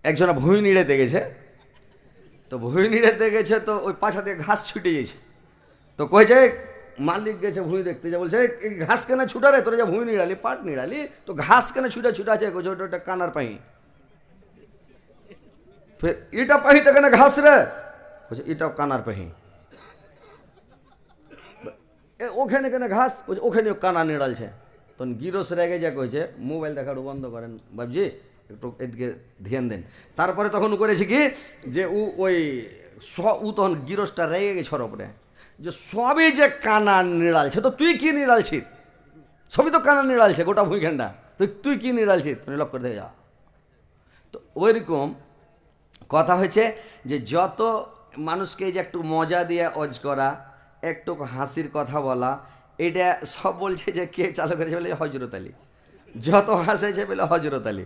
একজনা ভুঁই নিড়েতে গেছে, তো ভুঁই নিড়েতে গেছে, তো ওই পাশা দিয়ে ঘাস ছুটে গেছে। তো কয়েছে মালিক গেছে ভুঁই দেখতে, যা বলছে এই ঘাস কেন ছুটা রে, তোরা যা ভুঁই নিড়ালি পাট নিড়ালি, তো ঘাস কেন ছুটা ছুটা আছে, ওটা কানার পাই। ফের ইটা পাহিতে কেন ঘাস রে, বলছে এটাও কানার পাহি। ওখানে কেন ঘাস, বলছে ওখানেও কানা নিড়ালছে। তখন গিরস রেগে যা কইছে মোবাইল দেখাটা বন্ধ করেন বাবজি, একটু এদিকে ধ্যান দেন। তারপরে তখন করেছে কি যে ওই তখন গিরসটা রেগে গেছে ওর ওপরে, যে সবই যে কানা নিড়ালছে, তো তুই কি নিড়ালছিস, সবই তো কানা নিড়ালছে গোটা ভূইখানটা, তুই কি নিড়ালছিস, তুমি লক্ষ্য করে যা। তো ওইরকম কথা হয়েছে যে যত মানুষকে এই যে একটু মজা দিয়ে অজ করা, একটু হাসির কথা বলা, এটা সব বলছে যে কে চালু করেছে বলে হজরত আলী। যত হাসেছে বলে হজরত আলী।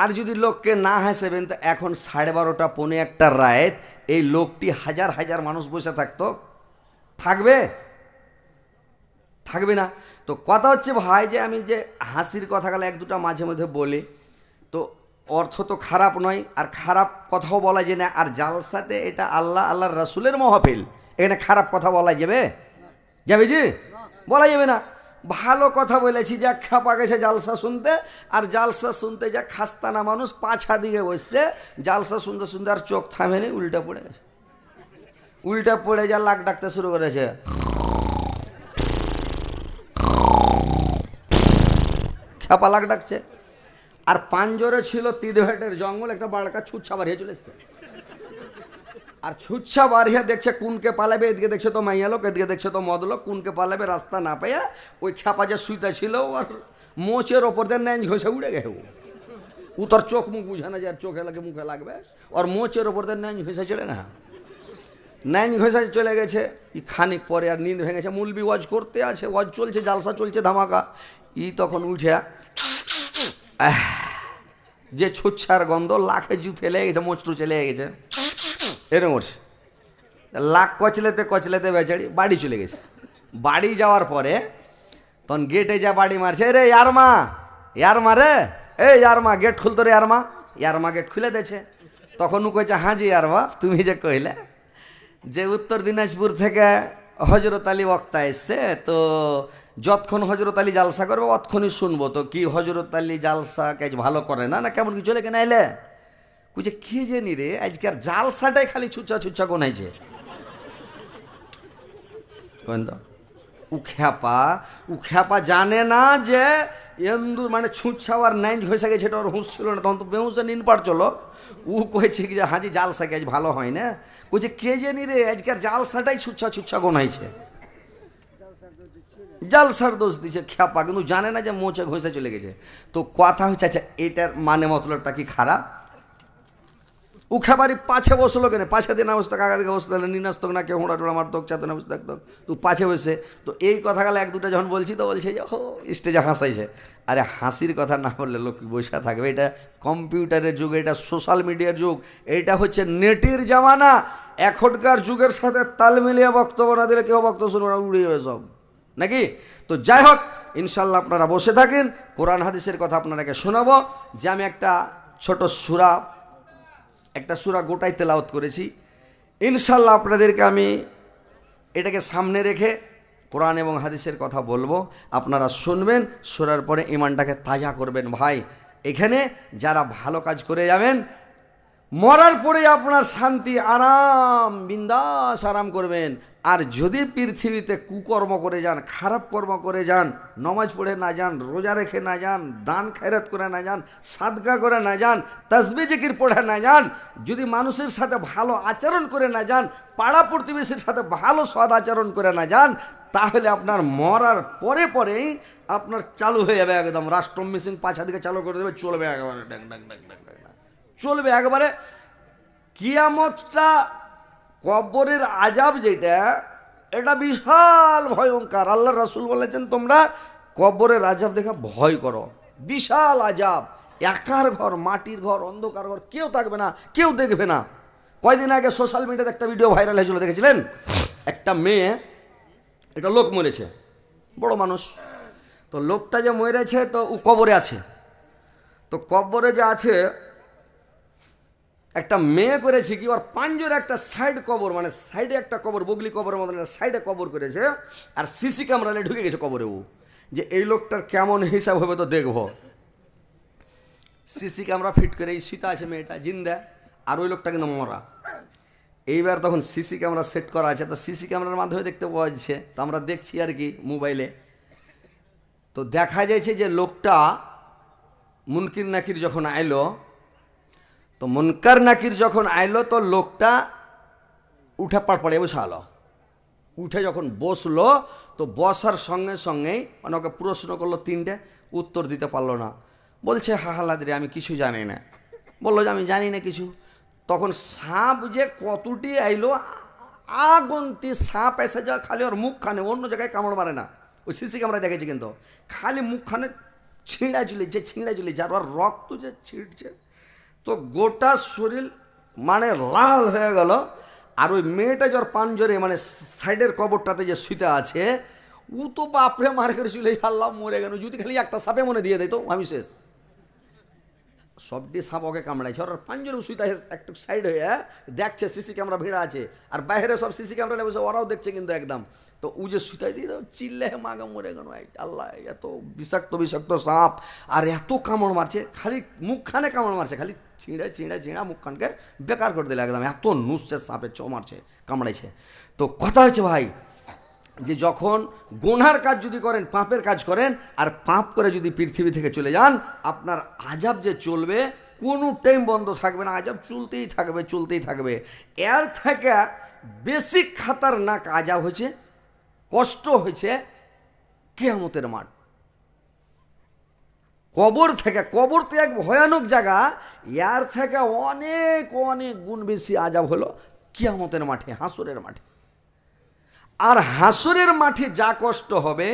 আর যদি লোককে না হাসেবেন তো এখন 12:30 পৌনে 1টা রাত এই লোকটি হাজার হাজার মানুষ বসে থাকতো, থাকবে? থাকবে না। তো কথা হচ্ছে ভাই যে আমি যে হাসির কথা গেলে 1-2টা মাঝে মধ্যে বলি, তো অর্থ তো খারাপ নয়, আর খারাপ কথাও বলা যায় না। আর জালসাতে এটা আল্লাহর রাসূলের মাহফিল, এখানে খারাপ কথা বলা যাবে? যাবে জি? বলা যাবে না। ভালো কথা বলেছি, যা খাপা গেছে জালসা শুনতে, আর জালসা শুনতে যা খাস্তানা মানুষ পাছা দিকে বসছে, জালসা শুনতে শুনতে আর চোখ থামেনি, উল্টা পড়ে গেছে। উল্টা পড়ে যা লাগ ডাকতে শুরু করেছে, খাপা লাগ ডাকছে। আর পাঞ্জরে ছিল তিদভেটের জঙ্গল, একটা বাড়কা ছুটছা বাড়িয়ে চলে এসছে। আর ছুটছা বাড়িয়ে দেখছে কোনকে পালাবে, এদিকে দেখছে তো মাইয়া লোক, এদিকে দেখছে তো মদ লোক, কোনকে পালাবে রাস্তা না পাইয়া ওই খ্যাপা যে শুইতে ছিল আর মোচের ওপর দিয়ে ন্যাঞ্জ ঘষে উড়ে গেছে। ও তোর চোখ মুখ বুঝে না যে আর চোখে লাগে মুখে লাগবে, আর মোচের ওপর দিয়ে ন্যাঞ্জ ঘষে চলে না, ন্যাঞ্জ ঘষে চলে গেছে। খানিক পরে আর নিন্দ ভেঙেছে, মুলবি ওয়াজ করতে আছে, ওয়াজ চলছে, জালসা চলছে ধামাকা। তখন উঠে যে ছুচ্ছার গন্ধ, লাখে জুতে লেগে গেছে, মোচটু চলে গেছে, এরকম করছে। লাখ কচলেতে কচলেতে বেচারি বাড়ি চলে গেছে। বাড়ি যাওয়ার পরে তখন গেটে যা বাড়ি মারছে, রে ইয়ারমা, ইয়ারমা রে, এই ইয়ারমা গেট খুলতো রে ইয়ারমা। ইয়ারমা গেট খুলে দিয়েছে। তখন ও কইছে, হ্যাঁ জি ইয়ারমা, তুমি যে কইলে যে উত্তর দিনাজপুর থেকে হজরত আলী বক্তা এসছে, তো যতক্ষণ হজরত আলী জালসা করবে অতক্ষণই শুনবো, তো কি হজরত আলী জালসা কাজ ভালো করে না, না কেমন কি চলে কেন আইলে? কুছে কে জানি রে, আজকের জালসাটাই খালি ছুচ্ছা ছুচ্ছা কোনাইছে। উখ্যাপা জানে না যে এন্দুর মানে ছুঁচ্ছাওয়ার নাইজ হয়ে গেছে, এটা ওর হুঁশ ছিল না, তখন তো বেহুঁসে নিন পার চলো। ও কয়েছে কি যে হাজি জালসা কাজ ভালো হয় না, কইছে কে জানি রে আজকের জালসাটাই ছুচ্ছা ছুচ্ছা গোনাইছে, জালসার দোষ দিছে খ্যাপা, কিন্তু জানে না যে মোচে ঘষে চলে গেছে। তো কথা হচ্ছে, আচ্ছা এটার মানে মতলবটা কি খারাপ? উখাবারি পাছে বসলো কেন, পাছে দিয়ে না বসতো, কাকা দিকে বসতো, তাহলে নিনাস্তক না কেউ হোঁড়া টোড়া মারতো, চাতো না বসতে থাকতো, তুই পাছে বসে। তো এই কথা গেলে 1-2টা যখন বলছি তো বলছে যে ও স্টেজে হাসাইছে। আরে হাসির কথা না বললে লোক বসে থাকবে? এটা কম্পিউটারের যুগ, এটা সোশ্যাল মিডিয়ার যুগ, এটা হচ্ছে নেটের জামানা। এখনকার যুগের সাথে তাল মিলিয়ে বক্তব্য না দিলে কেউ বক্তব্য শুনবে না, উড়িয়ে যাবে সব নাকি। তো যাই হোক, ইনশাল্লাহ আপনারা বসে থাকেন, কোরআন হাদিসের কথা আপনাদেরকে শোনাবো। যে আমি একটা ছোট সূরা গোটাই তেলাওয়াত করেছি, ইনশাল্লাহ আপনাদেরকে আমি এটাকে সামনে রেখে কোরআন এবং হাদিসের কথা বলবো, আপনারা শুনবেন, শোনার পরে ইমানটাকে তাজা করবেন। ভাই এখানে যারা ভালো কাজ করে যাবেন, মরার পরে আপনার শান্তি, আরাম, বিন্দাস আরাম করবেন। আর যদি পৃথিবীতে কুকর্ম করে যান, খারাপ কর্ম করে যান, নমাজ পড়ে না যান, রোজা রেখে না যান, দান খয়রাত করে না যান, সাদকা করে না যান, তাসবিহ জিকির পড়ে না যান, যদি মানুষের সাথে ভালো আচরণ করে না যান, পাড়া প্রতিবেশীর সাথে ভালো সদ আচরণ করে না যান, তাহলে আপনার মরার পরে পরেই আপনার চালু হয়ে যাবে একদম রাষ্ট্র মিশন, পাছা দিকে চালু করে দেবে, চলবে একেবারে ড্যাং ড্যাং ড্যাং ড্যাং ড্যাং, চলবে একবারে। কিয়ামতটা, কবরের আযাব যেটা, এটা বিশাল ভয়ঙ্কর। আল্লাহ রাসূল বলেছেন তোমরা কবরের আযাব দেখে ভয় করো। বিশাল আযাব, একার ঘর, মাটির ঘর, অন্ধকার ঘর, কেউ থাকবে না, কেউ দেখবে না। কয়দিন আগে সোশ্যাল মিডিয়াতে একটা ভিডিও ভাইরাল হয়েছিল, দেখেছিলেন? একটা মেয়ে, একটা লোক মরেছে, বড় মানুষ, তো লোকটা যে মরেছে তো ও কবরে আছে, তো কবরে যে আছে একটা মেয়ে করেছে কি, ওর পাঞ্জর একটা সাইড কবর, মানে সাইডে একটা কবর, বগলি কবরের মতন সাইডে কবর করেছে, আর সিসি ক্যামেরা ঢুকে গেছে কবরে। ও যে এই লোকটার কেমন হিসাব হবে তো দেখব। সিসি ক্যামেরা ফিট করে এই সীতা আছে মেয়েটা জিন্দা, আর ওই লোকটা কিন্তু মরা। এইবার তখন সিসি ক্যামেরা সেট করা আছে, তো সিসি ক্যামেরার মাধ্যমে দেখতে পাওয়া যাচ্ছে, তো আমরা দেখছি আর কি মোবাইলে। তো দেখা যাচ্ছে যে লোকটা মুনকির নাকির যখন আইলো, তো মুনকার নাকির যখন আইলো, তো লোকটা উঠে পড়ে বসালো। উঠে যখন বসলো, তো বসার সঙ্গে সঙ্গেই মানে ওকে প্রশ্ন করলো তিনটে, উত্তর দিতে পারলো না। বলছে হাহালাদি আমি কিছু জানি না। বললো যে আমি জানি না কিছু। তখন সাপ যে কতটি আইলো, আগন্তি সাপ এসে যা খালি ওর মুখখানে, অন্য জায়গায় কামড় মারে না। ওই সিসি ক্যামেরা দেখেছি কিন্তু খালি মুখখানে ছিঁড়া ঝুলি যার ওর রক্ত যে ছিঁড়ছে, তো গোটা শরীর মানে লাল হয়ে গেল। আর ওই মেয়েটা যার পাঞ্জরে মানে সাইডের কবরটাতে যে শুতে আছে, ও তো বাপরে মার করে চলে আল্লাহ মরে গেল। যদি খালি একটা সাপে মনে দিয়ে দেয় তো আমি শেষ। সবটি সাপ ওকে কামড়াইছে, ওর পাঞ্জরে শুতে একটু সাইড হয়ে দেখছে, সিসি ক্যামেরা ভিড়া আছে, আর বাইরে সব সিসি ক্যামেরা লেগেছে, ওরাও দেখছে কিন্তু একদম। তো ও যে শুতাই দিয়ে চিল্লে মাগা মরে গেল। আল্লাহ, এত বিষাক্ত সাপ, আর এত কামড় মারছে, খালি মুখখানে কামড় মারছে, খালি ছিঁড়া মুখখানকে বেকার করে দিলে একদম। এত নুসছে সাপে, মারছে, কামড়াইছে। তো কথা হচ্ছে ভাই, যে যখন গুনার কাজ যদি করেন, পাপের কাজ করেন, আর পাপ করে যদি পৃথিবী থেকে চলে যান, আপনার আযাব যে চলবে কোনো টাইম বন্ধ থাকবে না, আযাব চলতেই থাকবে। এর থেকে বেশি খাতারনাক আযাব হয়েছে, কষ্ট হয়েছে কিয়ামতের মাঠ। কবর তো এক ভয়ানক জায়গা, এর থেকে অনেক গুণ বেশি আযাব হলো কিয়ামতের মাঠে, হাসরের মাঠে। আর হাসরের মাঠে যা কষ্ট হবে,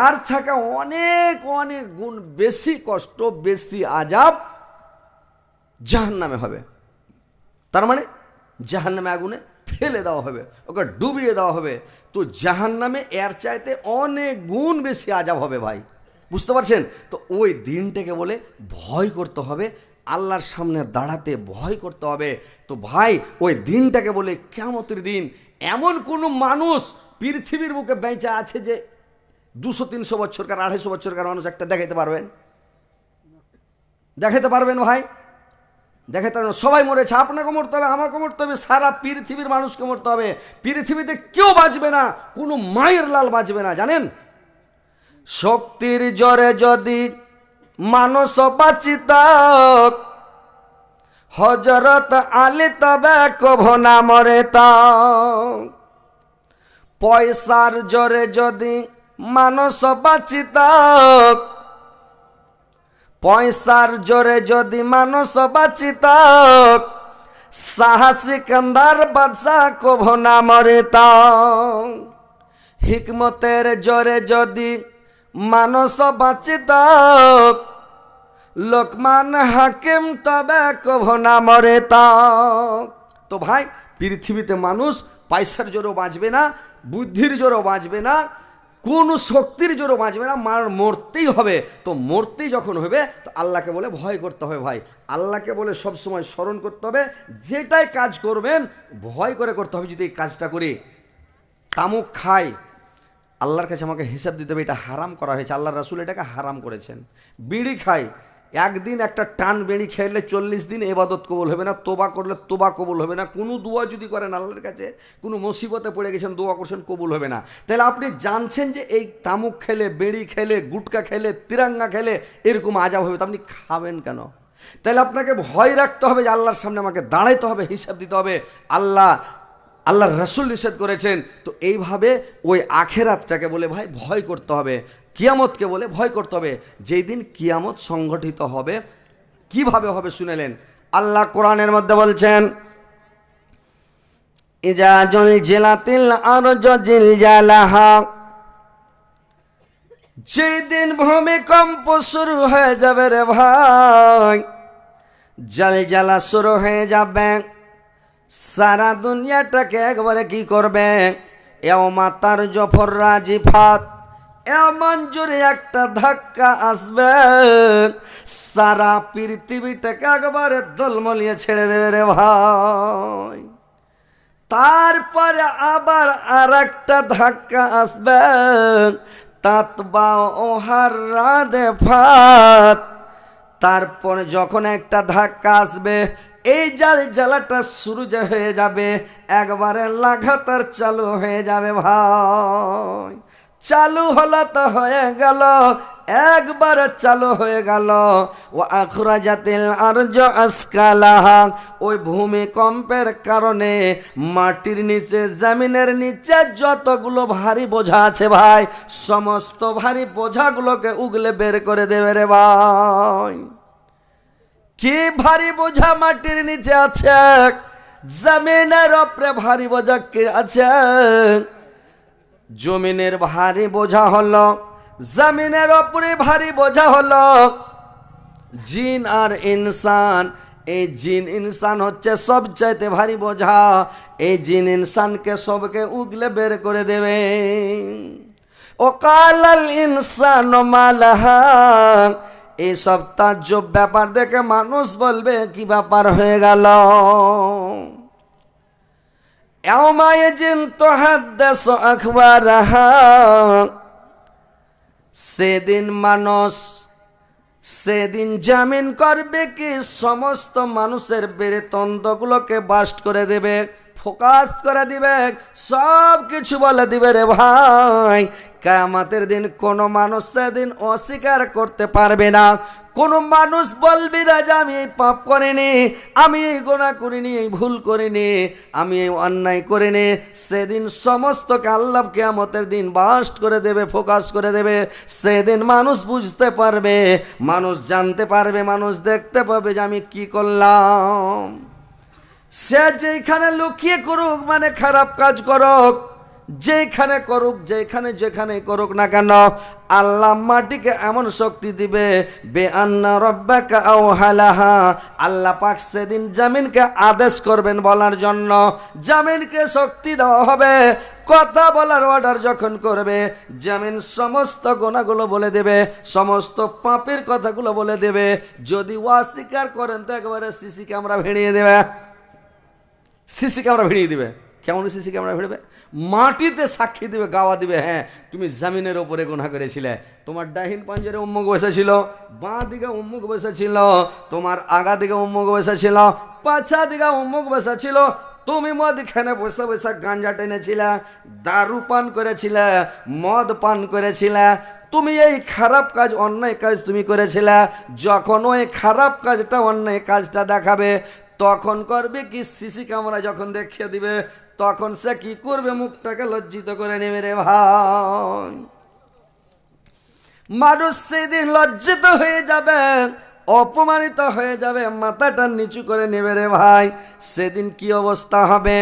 এর থেকে অনেক গুণ বেশি কষ্ট, বেশি আযাব জাহান্নামে হবে। তার মানে জাহান্নামে আগুনে ফেলে দেওয়া হবে, ওকে ডুবিয়ে দেওয়া হবে। তো জাহান্নামে এর চাইতে অনেক গুণ বেশি আযাব হবে ভাই, বুঝতে পারছেন? তো ওই দিনটাকে বলে ভয় করতে হবে, আল্লাহর সামনে দাঁড়াতে ভয় করতে হবে। তো ভাই ওই দিনটাকে বলে কিয়ামতের দিন। এমন কোনো মানুষ পৃথিবীর বুকে বেঁচে আছে যে 200-300 বছরকার, 250 বছরকার মানুষ একটা দেখাইতে পারবেন ভাই? দেখাইতে পারবেন? সবাই মরেছে, আপনাকে মরতে হবে, আমাকে মরতে হবে, সারা পৃথিবীর মানুষকে মরতে হবে। পৃথিবীতে কেউ বাঁচবে না, কোনো মায়ের লাল বাঁচবে না, জানেন? শক্তির জোরে যদি মানুষ বাঁচিত, হযরত আলী তবে কভো না মরেত। পয়সার জোরে যদি মানুষ বাঁচিত, পয়সার জোরে যদি মানুষ বাঁচিত, শাহ সিকান্দার বাদশাহ কভো না মরেত। হিকমতের জোরে যদি মানুষ বাঁচিত, লোকমান হাকিম তবে কভো না মরেত। তো ভাই পৃথিবীতে মানুষ পয়সার জোরেও বাঁচবে না, বুদ্ধির জোরেও বাঁচবে না, কোনো শক্তির জোরেও বাঁচবে না, মরতেই হবে। তো মরতেই যখন হবে, তো আল্লাহকে বলে ভয় করতে হবে ভাই। আল্লাহকে বলে সবসময় স্মরণ করতে হবে, যেটাই কাজ করবেন ভয় করে করতে হবে। যদি এই কাজটা করি, তামুক খাই, আল্লাহর কাছে আমাকে হিসাব দিতে হবে, এটা হারাম করা হয়েছে, আল্লাহর রাসূল এটাকে হারাম করেছেন। বিড়ি খাই, একদিন একটা টান বিড়ি খেলে 40 দিন ইবাদত কবুল হবে না, তোবা করলে তোবা কবুল হবে না, কোনো দোয়া যদি করেন আল্লাহর কাছে, কোনো মুসিবতে পড়ে গেছেন, দোয়া করছেন, কবুল হবে না। তাহলে আপনি জানছেন যে এই তামুক খেলে, বিড়ি খেলে, গুটকা খেলে, তিরাঙ্গা খেলে এরকম আযাব হবে, তো আপনি খাবেন কেন? তাহলে আপনাকে ভয় রাখতে হবে যে আল্লাহর সামনে আমাকে দাঁড়াইতে হবে, হিসাব দিতে হবে। আল্লাহর রাসূল নিষেধ করেছেন। তো এইভাবে ওই আখেরাতটাকে বলে ভাই ভয় করতে হবে, কিয়ামতকে বলে ভয় করতে হবে। যেই দিন কিয়ামত সংগঠিত হবে, কিভাবে হবে শুনেলেন? আল্লাহ কোরআনের মধ্যে বলছেন, ইজা জুলজিলাতিল আরজু জিলজালাহা, যেই দিন ভূমিকম্প শুরু হয়ে যাবে রে ভাই, জলজালা শুরু হয়ে যাবে, সারা দুনিয়াটাকে একবারে কি করবে? ইয়াউমা তারজুফুর রাজিফাত, এমন জোরে একটা ধাক্কা আসবে সারা পৃথিবীটাকে একবারে দলমলিয়ে ছেড়ে দেবে রে ভাই। তারপরে আবার আর একটা ধাক্কা আসবে তাতবা ওহার রাদে ফাত। তারপরে যখন একটা ধাক্কা আসবে এই জ্বালাটা শুরু হয়ে যাবে, একবারে লাগাতার চালু হয়ে যাবে ভাই। চালু হলো তো হয়ে গেল, একবারে চালু হয়ে গেল। ও আখরাজাতিল আরজু আসকালাহা, ওই ভূমিকম্পের কারণে মাটির নিচে জমিনের নিচে যতগুলো ভারী বোঝা আছে ভাই, সমস্ত ভারী বোঝাগুলোকে উগলে বের করে দেবে রে ভাই। কি ভারী বোঝা মাটির নিচে আছে, জমিনের উপরে ভারী বোঝা কে আছে? জমিনের ভারী বোঝা হলো, জমিনের উপরে ভারী বোঝা হলো জিন আর ইনসান। এই জিন ইনসান হচ্ছে সবচাইতে ভারী বোঝা। এই জিন ইনসানকে সবকে উগলে বের করে দেবে। ও কালাল ইনসান মালাহা, এই সব তাজ্জব ব্যাপার দেখে মানুষ বলবে কি ব্যাপার হয়ে গেল। সেদিন মানুষ, সেদিন জামিন করবে কি সমস্ত মানুষের বেরেতন্ত্রগুলোকে বাস্ট করে দেবে, ফোকাস করে দিবে, সব কিছু বলে দিবে রে ভাই। কিয়ামতের দিন কোনো মানুষ সেদিন অস্বীকার করতে পারবে না। কোনো মানুষ বলবি না যে আমি এই পাপ করিনি, আমি এই গুনাহ করিনি, এই ভুল করিনি, আমি এই অন্যায় করিনি। সেদিন সমস্তকে আল্লাহ কিয়ামতের দিন বাস্ট করে দেবে, ফোকাস করে দেবে। সেদিন মানুষ বুঝতে পারবে, মানুষ জানতে পারবে, মানুষ দেখতে পাবে যে আমি কি করলাম। সে যেখানে লুকিয়ে করুক, মানে খারাপ কাজ করুক, যেখানে করুক, যেখানে করুক না কেন, আল্লাহ মাটিকে এমন শক্তি দিবে বেআন্না রব্বাকা আওহালাহা। আল্লাহ পাক সেদিন জমিনকে আদেশ করবেন বলার জন্য, জমিনকে শক্তি দেওয়া হবে। কথা বলার অর্ডার যখন করবে, জমিন সমস্ত গুনাহগুলো বলে দেবে, সমস্ত পাপের কথাগুলো বলে দেবে। যদি অস্বীকার করেন তো একেবারে সিসি ক্যামেরা ভিড়িয়ে দেবে, সিসি ক্যামেরা ভিড়িয়ে দিবে। কেমন সিসি ক্যামেরা ভিড়বে? মাটিতে সাক্ষী দিবে, গাওয়া দিবে, হ্যাঁ তুমি জমিনের ওপরে গুনাহ করেছিলে। তোমার ডাহিন পাঞ্জরে উম্মুক বসেছিল, বাঁ দিকে উম্মুক বসেছিল, তোমার আগা দিকে উম্মুক বসেছিল, পাছা দিকে উম্মুক বসেছিল। তুমি মদখানে বসে বসে গাঞ্জা টেনেছিলে, দারু পান করেছিলে, মদ পান করেছিলে। তুমি এই খারাপ কাজ, অন্যায় কাজ তুমি করেছিলে। যখন ওই খারাপ কাজটা, অন্যায় কাজটা দেখাবে, তখন করবে কি সিসি ক্যামেরা যখন দেখিয়ে দিবে, তখন সে কি করবে? মুখটাকে লজ্জিত করে নেবে রে ভাই। মানুষ সেদিন লজ্জিত হয়ে যাবে, অপমানিত হয়ে যাবে, মাথাটা নিচু করে নেবে রে ভাই। সেদিন কি অবস্থা হবে?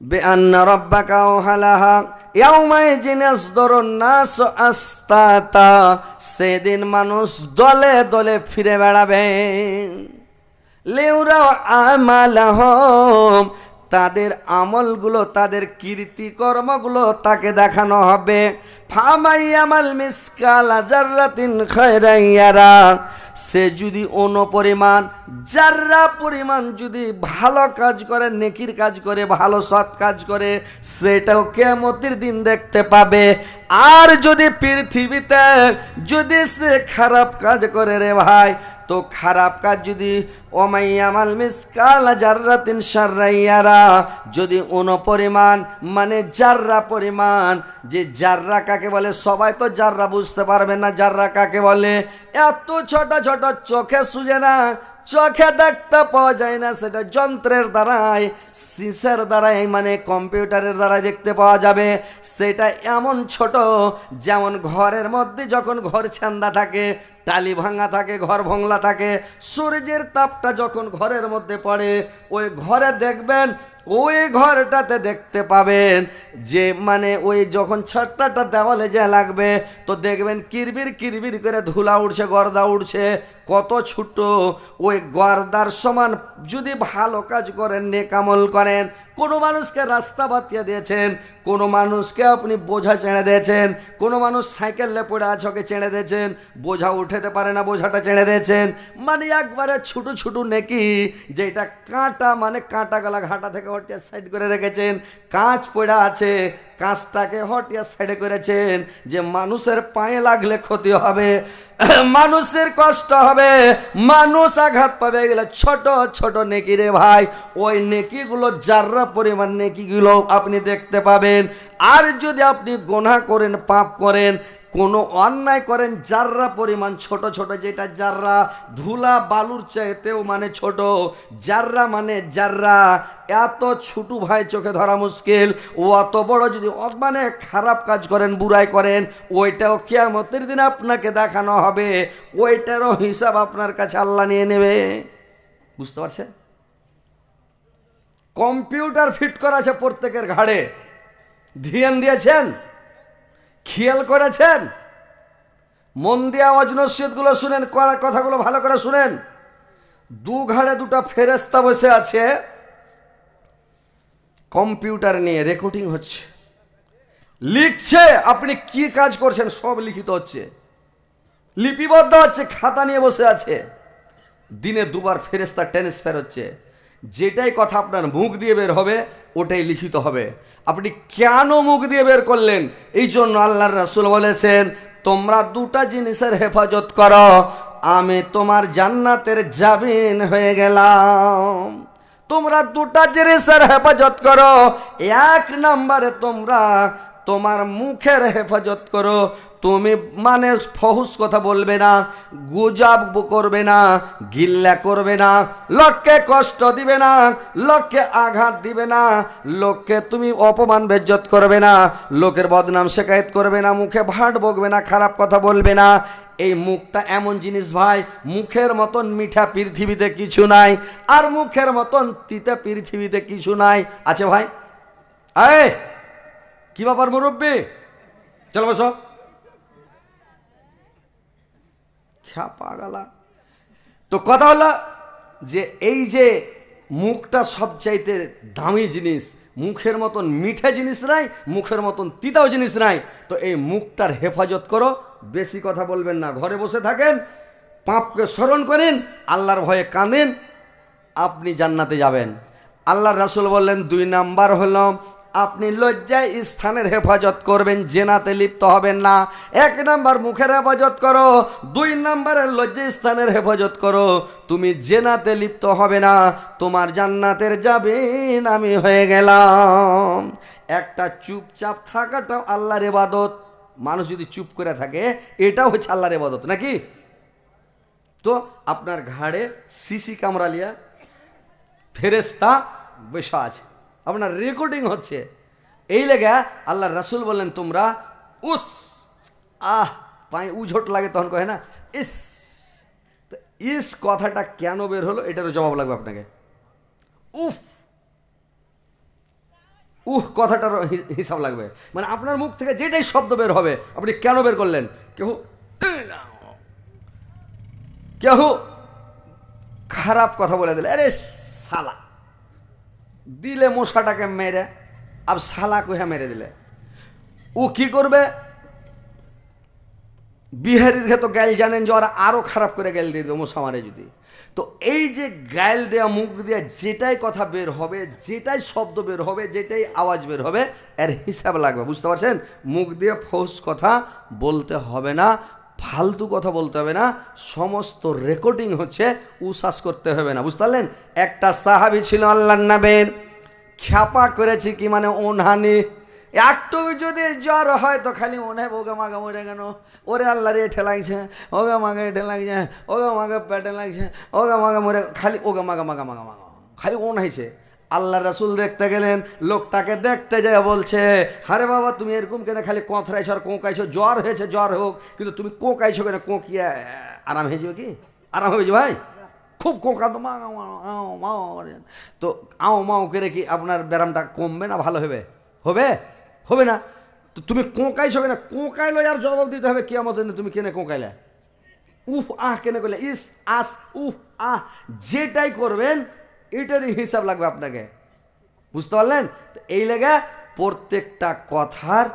বেআন্না রব্বাকা আওহালাহা ইয়াউমাইযিন ইয়াসদুরুন নাস আশতাতা। সেদিন মানুষ দলে দলে ফিরে বেড়াবে। লিউরাউ আমালাহুম, তাদের আমলগুলো, তাদের কীর্তিকর্মগুলো তাকে দেখানো হবে। ফামাইয়ামাল মিসকালা জাররাতিন খায়রান ইয়ারা, সে যদি অনুপরিমাণ জাররা পরিমাণ যদি ভালো কাজ করে, নেকির কাজ করে, ভালো সৎ কাজ করে, সেটাও কিয়ামতের দিন দেখতে পাবে। আর যদি পৃথিবীতে যদি সে খারাপ কাজ করে রে ভাই, তো খারাপ কাজ যদি ওমাইয়ামাল মিসকালা জাররাতিন শাররান ইয়ারা, যদি অনুপরিমাণ মানে জাররা পরিমাণ, যে জাররা কাকে বলে সবাই তো জাররা বুঝতে পারবে না, জাররা কাকে বলে। এত ছোট ছোট চোখে সুজে না, চোখে দেখতে পাওয়া যায় না, সেটা যন্ত্রের দ্বারাই, সিসের দ্বারাই, মানে কম্পিউটারের দ্বারা দেখতে পাওয়া যাবে। সেটা এমন ছোট, যেমন ঘরের মধ্যে যখন ঘর ছান্দা থাকে, টালি ভাঙা থাকে, ঘর ভংলা থাকে, সূর্যের তাপটা যখন ঘরের মধ্যে পড়ে, ওই ঘরে দেখবেন ওই ঘরটাতে দেখতে পাবেন যে মানে ওই যখন ছাট্টাটা দেওয়ালে যা লাগবে তো দেখবেন কিরবির কিরবির করে ধুলা উঠছে, গর্দা উঠছে, কত ছোট। ওই গর্দার সমান যদি ভালো কাজ করেন, নেকামল করেন, কোনো মানুষকে রাস্তা বাতিয়ে দিয়েছেন, কোনো মানুষকে আপনি বোঝা চেড়ে দিয়েছেন, কোনো মানুষ সাইকেলে পড়ে আছে ওকে চেড়ে দিয়েছেন, বোঝা উঠাতে পারে না বোঝাটা চেড়ে দিয়েছেন, মানে একবারে ছোট ছোট নেকি, যেটা কাঁটা মানে কাঁটা গলা ঘাটা থেকে হটিয়ে সাইড করে রেখেছেন, কাঁচ পড়ে আছে কাঁচটাকে হটিয়ে সাইডে করেছেন, যে মানুষের পায়ে লাগলে ক্ষতি হবে, মানুষের কষ্ট হবে, মানুষ আঘাত পাবে, এগুলো ছোট ছোট নেকি রে ভাই। ওই নেকিগুলো যাররা পরিমাণ নেকিগুলো আপনি দেখতে পাবেন। আর যদি আপনি গুনাহ করেন, পাপ করেন, কোনো অন্যায় করেন, যাররা পরিমাণ ছোট ছোট, যেটা যাররা ধুলা বালুর চাইতেও মানে ছোট, যাররা মানে যাররা, এত ছোট ভাই চোখে ধরা মুশকিল। ও অত বড় যদি মানে খারাপ কাজ করেন, বুরাই করেন, ওইটাও কিয়ামতের দিন আপনাকে দেখানো হবে, ওইটারও হিসাব আপনার কাছে আল্লাহ নিয়ে নেবে। বুঝতে পারছেন? কম্পিউটার ফিট করা আছে প্রত্যেকের ঘাড়ে, ধ্যান দিয়েছেন, খেয়াল করেছেন? মন দিয়ে আওয়াজ নসিহতগুলো শুনেন, কথাগুলো ভালো করে শুনেন। দু ঘাড়ে দুটা ফেরেশতা বসে আছে, কম্পিউটার নিয়ে রেকর্ডিং হচ্ছে, লিখছে, আপনি কি কাজ করছেন সব লিখিত হচ্ছে, লিপিবদ্ধ হচ্ছে, খাতা নিয়ে বসে আছে। দিনে দুবার ফেরেশতা ট্রান্সফার হচ্ছে, যেটাই কথা আপনার মুখ দিয়ে বের হবে ওটাই লিখিত হবে। আপনি কেন মুখ দিয়ে বের করলেন? এই জন্য আল্লাহর রাসূল বলেছেন, তোমরা দুটা জিনিসের হেফাজত করো, আমি তোমার জান্নাতের জামিন হয়ে গেলাম। তোমরা দুটা জিনিসের হেফাজত করো। এক নম্বরে তোমরা তোমার মুখের হেফাজত করো, তুমি মানে ফহুস কথা বলবে না, গুজব করবে না, গিল্লা করবে না, লোককে কষ্ট দিবে না, লোককে আঘাত দিবে না, লোককে তুমি অপমান বেজ্জত করবে না, লোকের বদনাম শেকায়েত করবে না, মুখে ভাট বকবে না, খারাপ কথা বলবে না। এই মুখটা এমন জিনিস ভাই, মুখের মতন মিঠা পৃথিবীতে কিছু নাই, আর মুখের মতন তিতা পৃথিবীতে কিছু নাই। আছে ভাই? আরে কি ব্যাপার মুরব্বী, চলো বসো। পাগালা তো কথা হলো যে এই যে মুখটা সবচাইতে দামি জিনিস, মুখের মতন মিঠা জিনিস নাই, মুখের মতন তিতাও জিনিস নাই। তো এই মুখটার হেফাজত করো, বেশি কথা বলবেন না, ঘরে বসে থাকেন, পাপকে স্মরণ করেন, আল্লাহর ভয়ে কাঁদেন, আপনি জান্নাতে যাবেন। আল্লাহর রাসূল বললেন, 2 নাম্বার হলো আপনি লজ্জায় স্থানের হেফাজত করবেন, জেনাতে লিপ্ত হবেন না। 1 নাম্বার মুখের হেফাজত করো, 2 নাম্বারে লজ্জায় স্থানের হেফাজত করো, তুমি জেনাতে লিপ্ত হবে না, তোমার জান্নাতের জামিন আমি হয়ে গেলাম। একটা চুপচাপ থাকাটাও আল্লাহর ইবাদত। মানুষ যদি চুপ করে থাকে এটাও হচ্ছে আল্লাহর ইবাদত, নাকি? তো আপনার ঘাড়ে সিসি ক্যামেরা লিয়া ফেরেশতা বসা আছে, আপনার রেকর্ডিং হচ্ছে। এই লেগে আল্লাহর রাসূল বললেন, তোমরা উস পায়ে উঝোট লাগে তখন কহে না ইস, ইস কথাটা কেন বের হলো এটারও জবাব লাগবে আপনাকে। উফ কথাটার হিসাব লাগবে, মানে আপনার মুখ থেকে যেটাই শব্দ বের হবে আপনি কেন বের করলেন। কেউ কেউ খারাপ কথা বলে দিলে, আরে শালা দিলে মশাটাকে মেরে, আব শালা কইয়া মেরে দিলে, ও কি করবে? বিহারির তো গাইল জানেন যে ওরা আরো খারাপ করে গাইল দিয়ে দেবে মশা মারে যদি। তো এই যে গাইল দেওয়া, মুখ দেওয়া যেটাই কথা বের হবে, যেটাই শব্দ বের হবে, যেটাই আওয়াজ বের হবে, এর হিসাব লাগবে। বুঝতে পারছেন? মুখ দিয়ে ফৌস কথা বলতে হবে না, ফালতু কথা বলতে হবে না, সমস্ত রেকর্ডিং হচ্ছে, উসাস করতে হবে না। বুঝতে পারলেন? একটা সাহাবী ছিল আল্লাহর নবীর, খ্যাপা করেছি কি মানে ওনহানি, একটু যদি জ্বর হয় তো খালি মনে হয় ওগা মাগা মরে গেল, ওরে আল্লাহ রে এঠে লাগছে, ওগা মাগা এঠে লাগছে, ওগা মাগা পেটে লাগছে, ওগা মাগা মরে, খালি ওগা মাগা মাগা মাগা মাগা খালি ওন হয়েছে। আল্লাহ রাসূল দেখতে গেলেন, লোকটাকে দেখতে যায় বলছে, আরে বাবা তুমি এরকম কেন খালি কথরাইছো আর কোঁকাইছো, জ্বর হয়েছে জ্বর হোক, কিন্তু তুমি কোঁকাইছো কেন, কোঁকিয়া আরাম হয়ে যাবে কি? আরাম হয়ে যাবে ভাই? খুব কোঁকা তো তো আও মাও করে কি আপনার ব্যায়ামটা কমবে না ভালো হবে? হবে হবে না। তো তুমি কোঁকাইছ হবে না, কোঁকাইলো আর জবাব দিতে হবে কিয়ামতের দিন তুমি কেনে কোঁকাইলে, উফ আহ কেনে করলে, ইস আস উফ আহ, যেটাই করবেন এটারই হিসাব লাগবে আপনাকে, বুঝতে পারলেন? তো এই লেগে প্রত্যেকটা কথার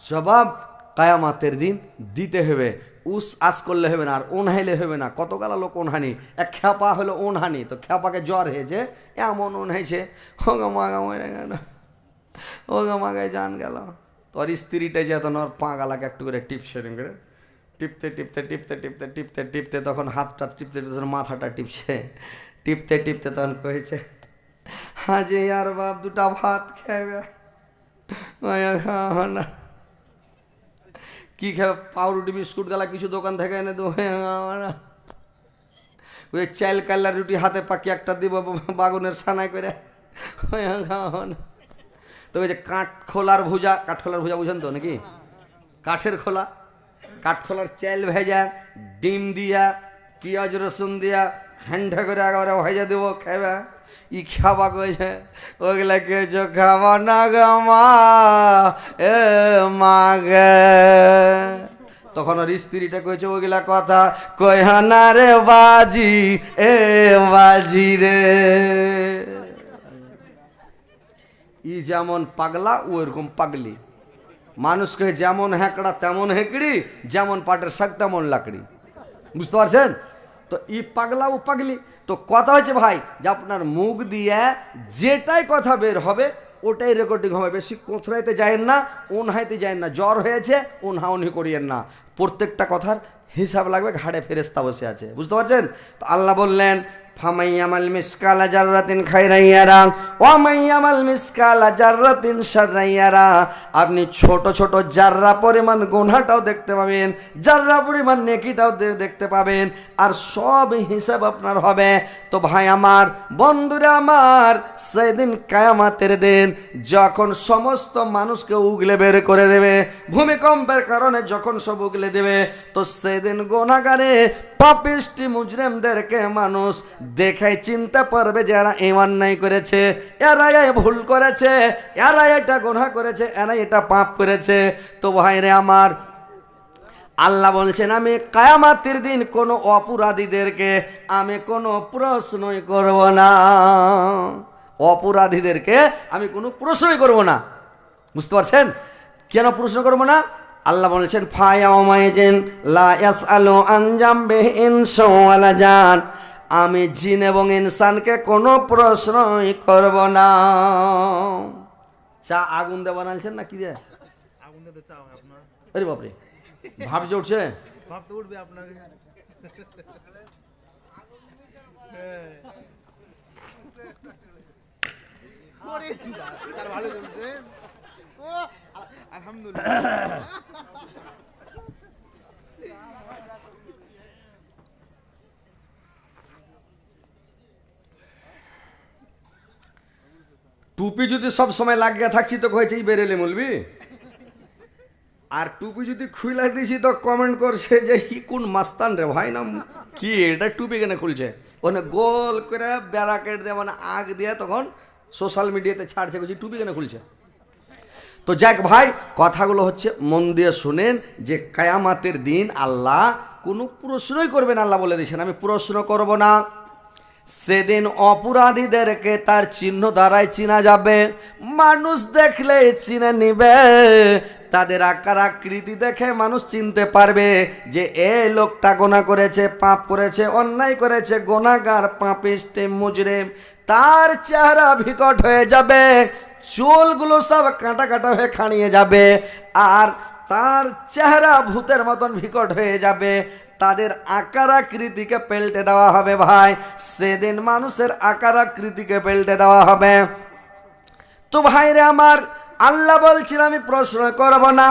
জবাব কায়ামাতের দিন দিতে হবে। উস আস করলে হবে না, আর ওনহাইলে হবে না। কত গালা লোক ওনহানি, এক খ্যাপা হলো ওনহানি, তো খ্যাপাকে জ্বর হয়েছে, এমন ওনহাইছে, হোগা মাগা মরে গেল, হোগা মাগায় জান গেল। তোর স্ত্রীটা যেত না, ওর পা গালাকে একটু করে টিপসে করে, টিপতে টিপতে টিপতে টিপতে টিপতে টিপতে তখন হাতটা টিপতে টিপতে মাথাটা টিপছে, টিপতে টিপতে তখন কয়েছে, হাজি আর বাপ দুটা ভাত খাবে না, কি খাবে? পাউরুটি বিস্কুট গালা কিছু দোকান থেকে এনে দেবো না, ওই চাল কাল্লা রুটি হাতে পাকি একটা দিব বাগুনের ছানায় করে না। তো ওই যে কাঠখোলার ভুজা, কাঠখোলার ভুজা বুঝেন তো নাকি? কাঠের খোলা, কাঠখোলার চাল ভেজা, ডিম দিয়া, পেঁয়াজ রসুন দিয়া হ্যান্ডা করে একেবারে ভেজা দেবো, খাবে। ই খাবা কয়েছে, ওগুলা কেছো খাবা না গা মা, এ মাগে। তখন ওর স্ত্রীটা কয়েছে ওগুলা কথা, কয়হানা রে বাজি, এ বাজি রে। ই যেমন পাগলা ও এরকম পাগলি, মানুষকে যেমন হ্যাঁকড়া তেমন হেঁকড়ি, যেমন পাটের শাক তেমন লাকড়ি, বুঝতে পারছেন? তো ই পাগলা ও পাগলি। তো কথা হচ্ছে ভাই যে আপনার মুখ দিয়ে যেটাই কথা বের হবে ওটাই রেকর্ডিং হবে। বেশি কোথরাইতে যায়েন না, ওনহাইতে যায়েন না, জ্বর হয়েছে ওনহা ওনহি করিয়েন না, প্রত্যেকটা কথার হিসাব লাগবে, ঘাড়ে ফেরেস্তা বসে আছে, বুঝতে পারছেন? তো আল্লাহ বললেন ফামাইয়ামাল মিসকালা জাররাতিন খাইরান ইয়ারা ওয়া মাইয়ামাল মিসকালা জাররাতিন শাররান ইয়ারা। আপনি ছোট ছোট জাররা পরিমাণ গুনাহটাও দেখতে পাবেন, জাররা পরিমাণ নেকিটাও দেখতে পাবেন, আর সব হিসাব আপনার হবে। তো ভাই আমার, বন্ধুরা আমার, সেদিন কিয়ামতের দিন যখন সমস্ত মানুষকে উগলে বের করে দেবে, ভূমিকম্পের কারণে যখন সব উগলে দেবে, তো সেদিন গুনাহগারে পাপিষ্টি মুজরিমদেরকে মানুষ দেখাই চিনতে পারবে যে এরা এই অন্যায় করেছে, এরা এই ভুল করেছে, এরা এটা গুনাহ করেছে, এরা এটা পাপ করেছে। তো ভাইরে আমার, আল্লাহ বলছেন আমি কিয়ামতের দিন কোনো অপরাধীদেরকে আমি কোনো প্রশ্নই করব না, অপরাধীদেরকে আমি কোনো প্রশ্নই করব না, বুঝতে পারছেন? কেন প্রশ্ন করব না? আল্লাহ বলছেন ফায়াউমাইজিন লা ইয়াসআলু আন জামবিহি ইনসু ওয়ালা জান, আমি জিন এবং ইনসানকে কোনো প্রশ্নই করব না। চা আগুন দিয়ে বানালছেন না কি দিয়ে? আগুন দিয়ে চা হয় আপনার? আরে বাপ রে, ভাব যে উঠছে, ভাব তো উঠবে আপনাকে। ভালো চলছে, আলহামদুলিল্লাহ। টুপি যদি সব সময় লাগিয়ে থাকছি তো কয়েছে এই বেরেলে বলবি, আর টুপি যদি খুলে দিছি তো কমেন্ট করছে যে হি কোন মাস্তান রে ভাই, নাম কি এটা টুপি কেন খুলছে, ওখানে গোল করে ব্যারাকেট দিয়ে মানে আগ দিয়ে তখন সোশ্যাল মিডিয়াতে ছাড়ছে, বলছি টুপি কেন খুলছে। তো যাক ভাই, কথাগুলো হচ্ছে মন দিয়ে শুনেন যে কিয়ামতের দিন আল্লাহ কোনো প্রশ্নই করবেন, আল্লাহ বলে দিয়েছেন আমি প্রশ্ন করব না। সেদিন অপরাধীদেরকে তার চিহ্ন দ্বারাই চিনা যাবে, মানুষ দেখলে চিনে নিবে, তাদের আকার আকৃতি দেখে মানুষ চিনতে পারবে যে এই লোকটা গুনাহ করেছে, পাপ করেছে, অন্যায় করেছে, গুনাহগার, পাপিষ্টি, মুজরিম। তার চেহারা বিকট হয়ে যাবে, চুলগুলো সব কাটা কাটা হয়ে খাড়িয়ে যাবে, আর তার চেহারা ভূতের মতন বিকট হয়ে যাবে, তাদের আকার আকৃতিকে পাল্টে দেওয়া হবে। ভাই সেদিন মানুষের আকার আকৃতিকে পাল্টে দেওয়া হবে। তো ভাইরে আমার, আল্লাহ বলছিল আমি প্রশ্ন করব না,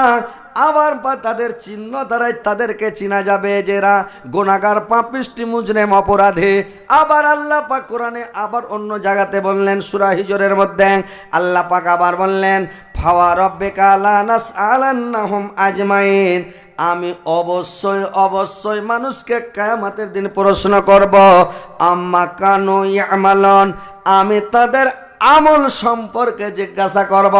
আবার তাদের চিহ্ন দ্বারাই তাদেরকে চিনা যাবে যে এরা গুনাহগার, পাপিষ্টি, মুজরিম, অপরাধী। আবার আল্লাহ পাক কোরআনে আবার অন্য জায়গাতে বললেন, সূরা হিজরের মধ্যে আল্লাহ পাক আবার বললেন ফাওয়া রাব্বিকা লা নাসআলান্নাহুম আজমাইন, আমি অবশ্যই অবশ্যই মানুষকে কিয়ামতের দিন প্রশ্ন করব, আম্মা কানু ইয়ামালুন, আমি তাদের আমল সম্পর্কে জিজ্ঞাসা করব।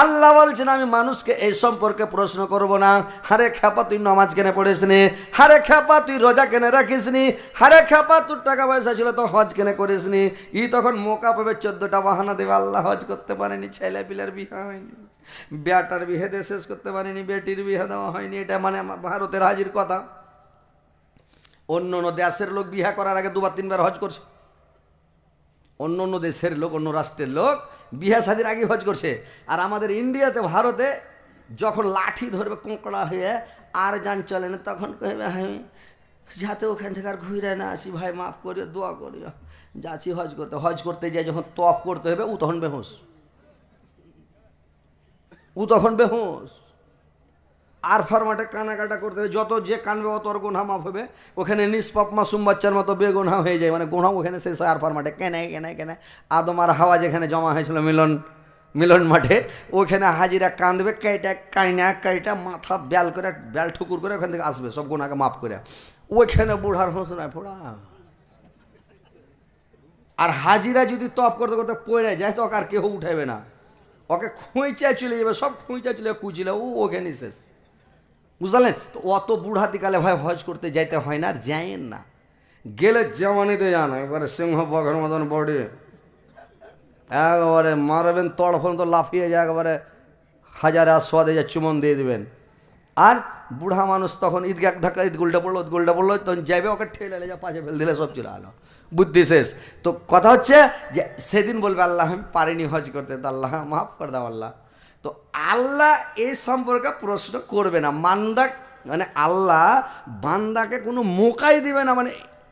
আল্লাহ বলছেন আমি মানুষকে এই সম্পর্কে প্রশ্ন করব না, হারে খেপা তুই নামাজ কেনে পড়িস নি, হারে খেপা তুই রোজা কেনে রাখিস নি, হারে খেপা তোর টাকা পয়সা ছিল তো হজ কেনে করিস নি। ই তখন মোকা পাবে 14টা বাহানা দেবে, আল্লাহ হজ করতে পারেনি, ছেলে পিলের বিয়ে হয়নি, বেটার বিয়ে দিয়ে শেষ করতে পারেনি, বেটির বিয়ে দেওয়া হয়নি। এটা মানে ভারতের হাজির কথা। অন্য অন্য দেশের লোক বিয়ে করার আগে 2বার 3বার হজ করছে। অন্য অন্য দেশের লোক, অন্য রাষ্ট্রের লোক বিয়ে শাদির আগে হজ করছে। আর আমাদের ইন্ডিয়াতে, ভারতে যখন লাঠি ধরবে কোঁকড়া হয়ে আর যান চলে না, তখন কহবে আমি যাতে ওখান থেকে আর ঘুরে না আসি, ভাই মাফ করিও, দোয়া করিও, যাচ্ছি হজ করতে। হজ করতে যাই যখন তপ করতে হবে, ও তখন বেহুশ, ও তখন বেহুশ। আর ফরমাটে কানাকাটা করতে হবে, যত যে কানবে অত গুনাহ মাফ হবে। ওখানে নিষ্পাপ মাসুম বাচ্চার মতো বেগুনাহ হয়ে যায়, মানে গুনাহ ওখানে শেষ হয়। আর ফরমাটে কেনে কেনে কেনে আদম আর হাওয়া যেখানে জমা হয়েছিল মিলন মাঠে, ওখানে হাজিরা কাঁদবে, কাইটা মাথা ব্যাল করে, ব্যাল ঠুকুর করে ওখান থেকে আসবে সব গুনাহকে মাফ করে। ওইখানে বুড়ার হোসনায় ফোড়া। আর হাজিরা যদি তপ করতে করতে পড়ে যায় তো আর কেউ উঠাবে না, ওকে খুঁইচায় চলে যাবে, সব খুঁইচায় চলে কুচিলে ওখানে শেষ, বুঝলেন? তো অত বুড়াতিকালে ভাই হজ করতে যাইতে হয় না, আর যাইয়েন না। গেলে যেমনিতে যান, একবারে সিংহ বগের মতন বডি, একবারে মারবেন তড়ফন তো লাফিয়ে যায়, একবারে হাজারে আস্বাদে যা চুমন দিয়ে দেবেন। আর বুড়া মানুষ তখন ঈদগাহ ধাক্কা, ঈদ গোলটা পড়লো তখন যাবে, ওকে ঠেলে যা পাশে ফেল দিলে সব চলে আলো, বুদ্ধি শেষ। তো কথা হচ্ছে যে সেদিন বলবে আল্লাহ আমি পারিনি হজ করতে, তো আল্লাহ মাফ করে দাও আল্লাহ। তো আল্লাহ এই সম্পর্কে প্রশ্ন করবে না, মানে আল্লাহ বান্দাকে কোনো মোকাই দিবে না, মানে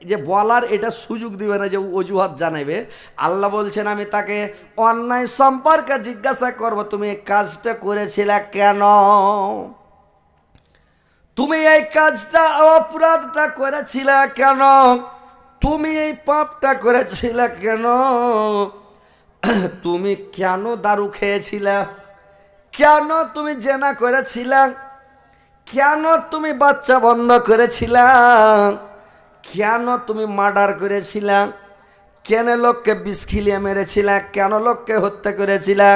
যে বলার এটা সুযোগ দিবে না, যে অজুহাত জানাবে। আল্লাহ বলছেন আমি তাকে অন্যায় সম্পর্কে জিজ্ঞাসা করব, তুমি এই কাজটা করেছিলে কেন, তুমি এই কাজটা অপরাধটা করেছিলে কেন, তুমি এই পাপটা করেছিলে কেন, তুমি কেন দারু খেয়েছিলে, কেন তুমি জেনা করেছিলে, কেন তুমি বাচ্চা বন্ধ করেছিলে, কেন তুমি মার্ডার করেছিলে, কেন লোককে বিষ খিলিয়ে মেরেছিলে, কেন লোককে হত্যা করেছিলে,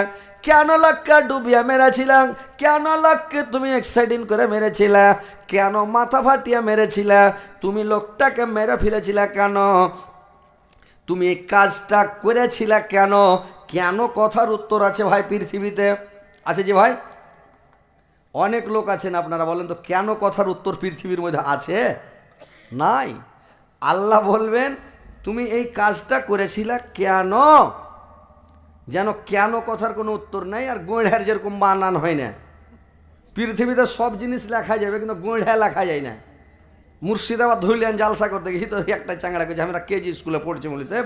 কেন লোককে ডুবিয়ে মেরেছিলাম, কেন লোককে তুমি অ্যাক্সিডেন্ট করে মেরেছিলে, কেন মাথা ফাটিয়ে মেরেছিলে, তুমি লোকটাকে মেরে ফেলেছিলে কেন, তুমি এই কাজটা করেছিলে কেন। কেন কথার উত্তর আছে ভাই পৃথিবীতে, আছে যে ভাই অনেক লোক আছেন, আপনারা বলেন তো কেন কথার উত্তর পৃথিবীর মধ্যে আছে? নাই। আল্লাহ বলবেন তুমি এই কাজটা করেছিলে কেন, যেন কেন কথার কোনো উত্তর নাই। আর গোঁড়ার যেরকম বানান হয় না, পৃথিবীতে সব জিনিস লেখা যাবে কিন্তু গোঁড়া লেখা যায় না। মুর্শিদাবাদ ধরলেন জালসা করতে গেছি, তো একটা চাংড়া করছে আমরা কেজি স্কুলে পড়ছি, বলেছে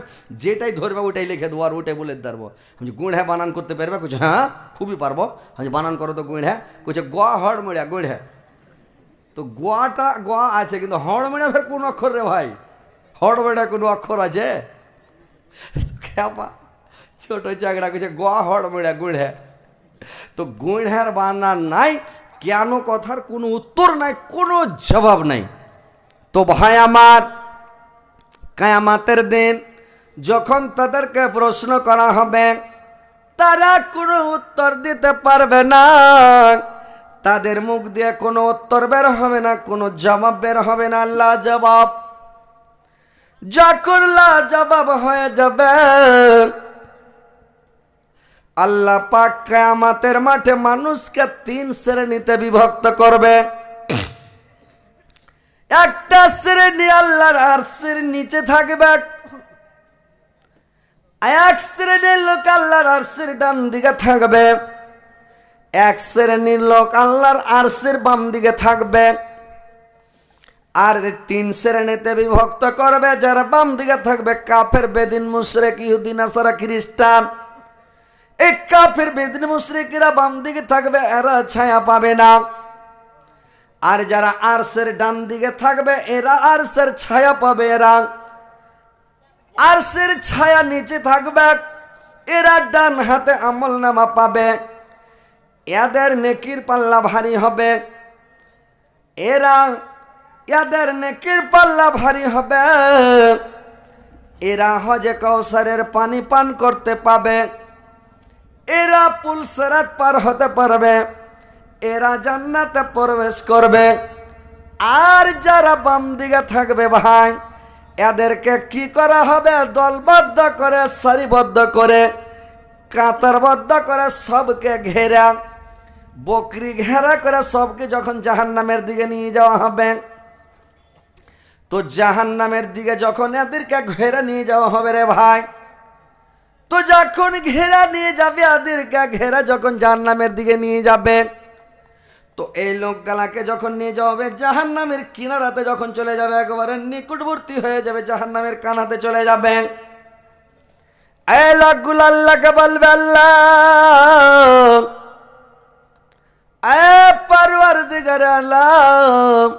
যেটাই ধরবে ওইটাই লিখে দেবো আর ওইটাই বলে দেবো। আমি গোঁড়া বানান করতে পারবে? কইছে হ্যাঁ খুবই পারবো। আমি বানান করো তো গোঁড়া, কইছে গোয়া হড় মেড়া গোঁড়া। তো গোয়াটা গোয়া আছে কিন্তু হড় মেড়া ফের কোন অক্ষর রে ভাই, হড় মেড়া কোনো অক্ষর আছে? খেপা ছোট চাংড়া কইছে গোয়া হড় মেড়া গোঁড়া। তো গোঁড়ার বানান নাই, কেন কথার কোনো উত্তর নাই, কোনো জবাব নাই। তো ভাই আমার, কিয়ামতের দিন যখন তাদেরকে প্রশ্ন করা হবে, তারা কোনো উত্তর দিতে পারবে না, তাদের মুখ দিয়ে কোনো উত্তর বের হবে না, কোনো জবাব বের হবে না। আল্লাহ জবাব যখন জবাব হয়ে যাবে, আল্লাহ পাক কিয়ামতের মাঠে মানুষকে 3 শ্রেণীতে বিভক্ত করবে। একটা শ্রেণী আল্লাহর আরশের নিচে থাকবে, এক শ্রেণীর লোক আল্লাহর আরশের ডান দিকে থাকবে, এক শ্রেণীর লোক আল্লাহর আরশের বাম দিকে থাকবে। আর 3 শ্রেণীতে বিভক্ত করবে, যারা বাম দিকে থাকবে কাফের, বেদিন, মুশরিক, ইহুদি, নাসারা, খ্রিস্টান। এই কাফের, বেদিন, মুশরিকরা বাম দিকে থাকবে, এরা ছায়া পাবে না। আর যারা আরশের ডান দিকে থাকবে এরা আরশের ছায়া পাবে, এরা আরশের ছায়া নিচে থাকবে, এরা ডান হাতে আমলনামা পাবে, এদের নেকির পাল্লা ভারী হবে। এরা এদের নেকির পাল্লা ভারী হবে, এরা হজে কাউসারের পানি পান করতে পাবে, এরা পুল সিরাত পার হতে পারবে, এরা জান্নাতে প্রবেশ করবে। আর যারা বাম দিকে থাকবে ভাই, এদেরকে কি করা হবে? দলবদ্ধ করে, সারিবদ্ধ করে, কাতারবদ্ধ করে, সবকে ঘেরা, বকরি ঘেরা করে সবকে যখন জাহান্নামের দিকে নিয়ে যাওয়া হবে, তো জাহান্নামের দিকে যখন এদেরকে ঘেরা নিয়ে যাওয়া হবে রে ভাই, তো যখন ঘেরা নিয়ে যাবে এদেরকে, ঘেরা যখন জাহান্নামের দিকে নিয়ে যাবে, তো এই লোকগুলাকে যখন নিয়ে যাওয়া হবে জাহান্নামের কিনারাতে, যখন চলে যাবে একেবারে নিকটবর্তী হয়ে যাবে, জাহান্নামের কানাতে চলে যাবে, এই লোকগুলো আল্লাহকে বলবে, আল্লাহ পরওয়ারদিগার আলম,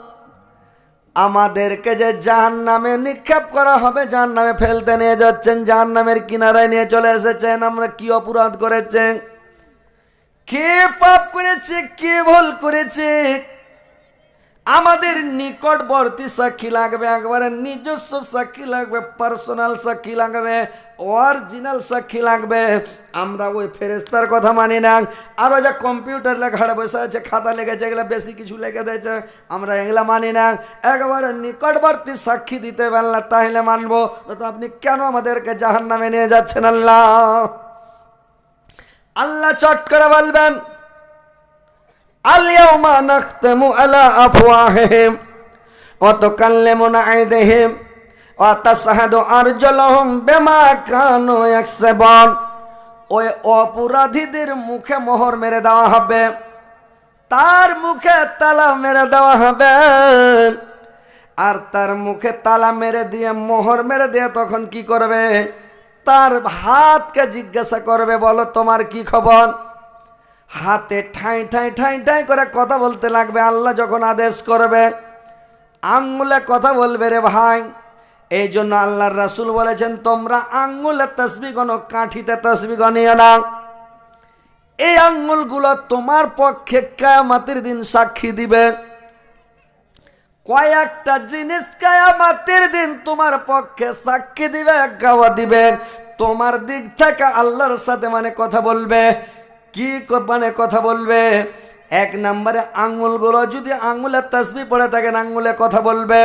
আমাদেরকে যে জাহান্নামে নিক্ষেপ করা হবে, জাহান্নামে ফেলতে নিয়ে যাচ্ছেন, জাহান্নামের কিনারায় নিয়ে চলে এসেছেন, আমরা কি অপরাধ করেছে, কে পাপ করেছে, কে ভুল করেছে? আমাদের নিকটবর্তী সাক্ষী লাগবে, একবারে নিজস্ব সাক্ষী লাগবে, পার্সোনাল সাক্ষী লাগবে, অরিজিনাল সাক্ষী লাগবে। আমরা ওই ফেরেস্তার কথা মানি না, আর ওই যে কম্পিউটার লেখাটা বসে আছে, খাতা লেগেছে, এগুলো বেশি কিছু লেগে দিয়েছে, আমরা এগুলা মানি না। একবারে নিকটবর্তী সাক্ষী দিতে পারলে তাহলে মানবো, তো আপনি কেন আমাদেরকে জাহান্নামে নিয়ে যাচ্ছেন? আল্লাহ আল্লাহ চট করে বলবেন, আল-ইয়াওমা নাখতামু আলা আফওয়াহিহিম ওয়া তুকাল্লিমুনা আইদিহিম ওয়া তাশহাদু আরজুলুহুম বিমা কানু ইয়াকসিবুন। ওই অপরাধীদের মুখে মোহর মেরে দেওয়া হবে, তার মুখে তালা মেরে দেওয়া হবে, আর তার মুখে তালা মেরে দিয়ে, মোহর মেরে দিয়ে তখন কি করবে? তার হাতকে জিজ্ঞাসা করবে, বলো তোমার কি খবর? হাতে ঠাই ঠাই ঠাই ঠাই করে কথা বলতে লাগবে। আল্লাহ যখন আদেশ করবে আঙ্গুলে কথা বলবে রে ভাই। এই জন্য আল্লাহর রাসূল বলেছেন, তোমরা আঙ্গুলে তাসবিহ গনো, কাঠিতে তাসবিহ গনিও না। এই আঙ্গুলগুলো তোমার পক্ষে কিয়ামতের দিন সাক্ষী দিবে। কয়েকটা জিনিস কিয়ামতের দিন তোমার পক্ষে সাক্ষী দিবে, গাওয়া দিবে। তোমার দিক থেকে আল্লাহর সাথে মানে কথা বলবে। কি মানে কথা বলবে? এক নম্বরে আঙ্গুলগুলো যদি আঙ্গুলের তাসবিহ পড়ে থাকেন, আঙ্গুলে কথা বলবে।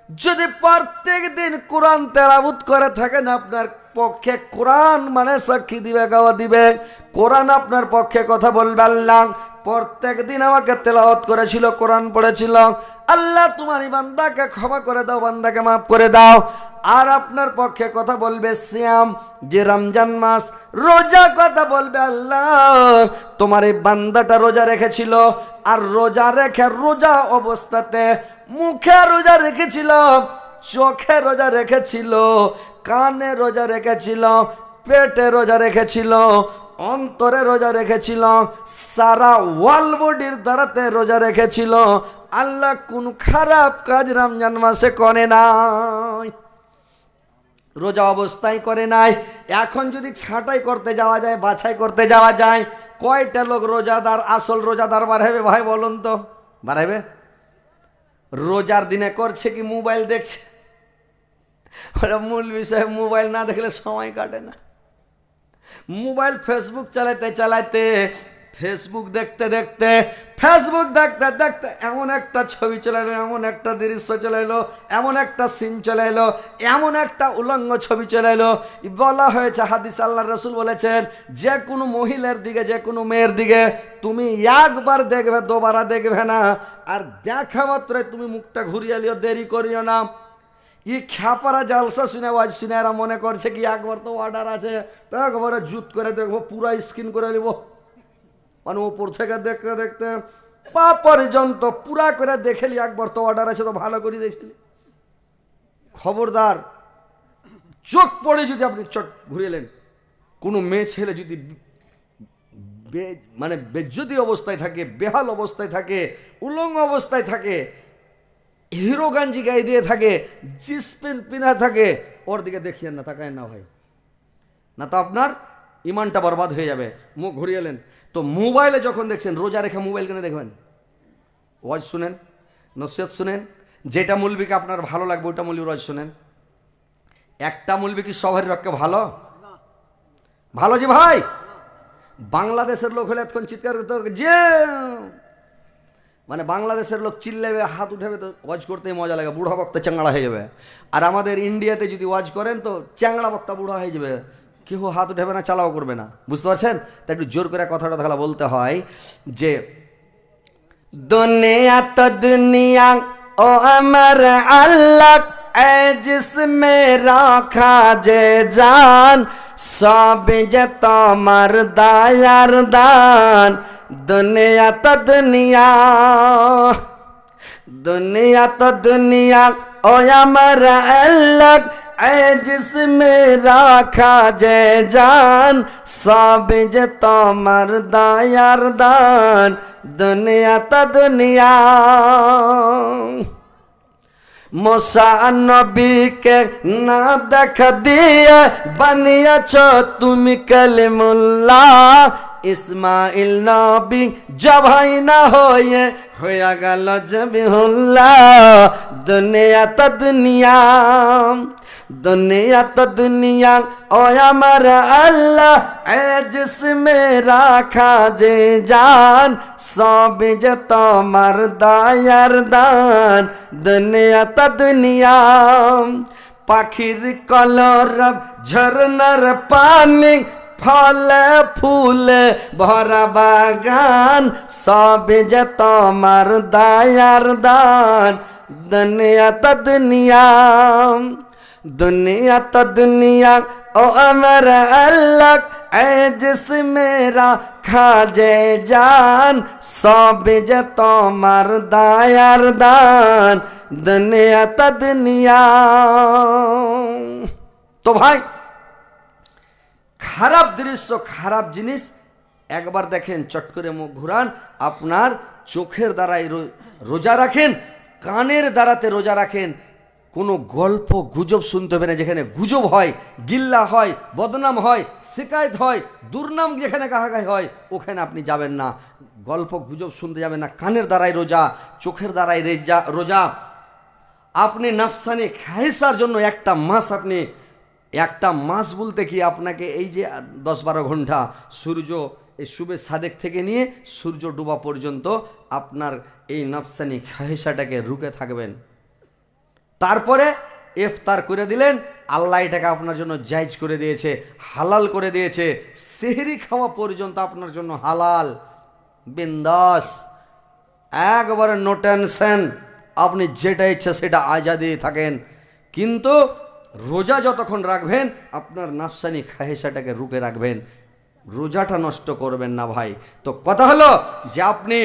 যদি প্রত্যেক দিন কোরআন তেলাওয়াত করে থাকেন, আপনার পক্ষে কোরআন মানে সাক্ষী দিবে, গাওয়া দিবে। কোরআন আপনার পক্ষে কথা বলবে, আল্লাহ প্রত্যেক দিন আমাকে তেলাওয়াত করেছিল, কোরআন পড়েছিল, আল্লাহ তোমার এই বান্দাকে ক্ষমা করে দাও, বান্দাকে মাফ করে দাও। আর আপনার পক্ষে কথা বলবে সিয়াম, যে রমজান মাস, রোজা কথা বলবে, আল্লাহ তোমার এই বান্দাটা রোজা রেখেছিল, আর রোজা রেখে রোজা অবস্থাতে মুখে রোজা রেখেছিল, চোখে রোজা রেখেছিল, কানে রোজা রেখেছিল, পেটে রোজা রেখেছিল, অন্তরে রোজা রেখেছিল, সারা ওয়াল বডির দ্বারাতে রোজা রেখেছিল। আল্লাহ কোন খারাপ কাজ রমজান মাসে করে নাই, রোজা অবস্থায় করে নাই। এখন যদি ছাঁটাই করতে যাওয়া যায়, বাছাই করতে যাওয়া যায়, কয়টা লোক রোজাদার, আসল রোজাদার বাড়াবে ভাই বলুন তো? বাড়াবে? রোজার দিনে করছে কি মোবাইল দেখছে? ওরা মূল বিষয়, মোবাইল না দেখলে সময় কাটে না। মোবাইল ফেসবুক চালাতে চালাতে, ফেসবুক দেখতে দেখতে, ফেসবুক দেখতে দেখতে এমন একটা ছবি চলে এলো, এমন একটা দৃশ্য চলে এলো, এমন একটা সিন চলে এলো, এমন একটা উলঙ্গ ছবি চলে এলো। বলা হয়েছে, হাদিস আল্লাহর রাসূল বলেছেন, যে কোনো মহিলার দিকে, যে কোনো মেয়ের দিকে তুমি একবার দেখবে, দুবারা দেখবে না। আর দেখা মাত্রই তুমি মুখটা ঘুরিয়ে লিও, দেরি করিও না। ই খ্যাপারা জালসা শুনে, ওয়াজ শুনে এরা মনে করছে কি একবার তো অর্ডার আছে, তো একবারে জুত করে দেখবো, পুরা স্ক্রিন করে নিব। মানে ওপর থেকে দেখতে দেখতে পা পর্যন্ত পুরা করে দেখেলি, একবার তো অর্ডার আছে, তো ভালো করে দেখলি। খবরদার, চোখ পড়ে যদি আপনি চট ঘুরিয়েলেন, কোনো মেয়ে ছেলে যদি মানে বেজ্জতি অবস্থায় থাকে, বেহাল অবস্থায় থাকে, উলঙ্গ অবস্থায় থাকে, হিরো গাঞ্জি গায়ে দিয়ে থাকে, জিন্স প্যান্ট পিনা থাকে, ওর দিকে দেখিয়েন না, তাকায় না ভাই, না তো আপনার ইমানটা বরবাদ হয়ে যাবে। মুখ ঘুরিয়েলেন। তো মোবাইলে যখন দেখছেন, রোজা রেখে মোবাইল কেন দেখবেন? ওয়াজ শুনেন, নসিহত শুনেন, যেটা মৌলবীকে আপনার ভালো লাগবে ওইটা মৌলবীর ওয়াজ শুনেন। একটা মৌলবী কি সবার পক্ষে ভালো? ভালো জি ভাই? বাংলাদেশের লোক হলে এতক্ষণ চিৎকার করতে যে, মানে বাংলাদেশের লোক চিল্লাবে, হাত উঠাবে, তো ওয়াজ করতেই মজা লাগে, বুড়া বক্তা চ্যাংড়া হয়ে যাবে। আর আমাদের ইন্ডিয়াতে যদি ওয়াজ করেন তো চ্যাংড়া বক্তা বুড়া হয়ে যাবে, কেউ হাত উঠাবে না, চালাও করবে না, বুঝতে পারছেন? তা একটু জোর করে কথাটা তাহলে বলতে হয় যে দুনিয়া তো দুনিয়া ও আমার আল্লাহ जिसमें रखा जे जान सब जे तोमार दायार दान दुनिया तो दुनिया दुनिया तो दुनिया ओ अमर अलग जिसमें रखा जे जान सब जे तोमार दायार दान दुनिया तो दुनिया मूसा नबी के ना देख दिए बनियाछो तुम कलिमुल्लाह इस्माइल नबी जब ना होया गल जबीहुल्लाह दुनिया तो दुनिया दुनिया तो दुनिया ओ अमर अल्लाह जिसमें रखा जे जान सब जे तोमार दायार दान दुनिया तो दुनिया पाखिर कलरब झरनार पानी फले फूले भरा बागान सब जे तोमार दायार दान दुनिया तो दुनिया दुनिया तो दुनिया ओ अमर अल्लाह जिसमें रखा जे जान सब जे तोमार दायार दान दुनिया तो दुनिया। तो भाई খারাপ দৃশ্য খারাপ জিনিস একবার দেখেন চট করে মুখ ঘুরান, আপনার চোখের দ্বারাই রোজা রাখেন, কানের দ্বারাতে রোজা রাখেন, কোনো গল্প গুজব শুনতে হবে না, যেখানে গুজব হয়, গিল্লা হয়, বদনাম হয়, শিকায়ত হয়, দুর্নাম যেখানে গাহাগাই হয় ওখানে আপনি যাবেন না, গল্প গুজব শুনতে যাবেন না। কানের দ্বারাই রোজা, চোখের দ্বারাই রোজা। আপনি নফসানি খাইসার জন্য একটা মাস বলতে কি আপনাকে এই যে 10-12 ঘন্টা সূর্য এই শুভে সাদেক থেকে নিয়ে সূর্য ডোবা পর্যন্ত আপনার এই নফসানি খাইসাটাকে রুকে থাকবেন, তারপরে ইফতার করে দিলেন, আল্লাহ এটাকে আপনার জন্য জায়েজ করে দিয়েছে, হালাল করে দিয়েছে, সেহরি খাওয়া পর্যন্ত আপনার জন্য হালাল, বিন্দাস, একবারে নো টেনশন, আপনি যেটা ইচ্ছা সেটা আজাদি থাকেন। কিন্তু রোজা যতক্ষণ রাখবেন আপনার নফসানি খাহেসাটাকে রুকে রাখবেন, রোজাটা নষ্ট করবেন না ভাই। তো কথা হলো যে আপনি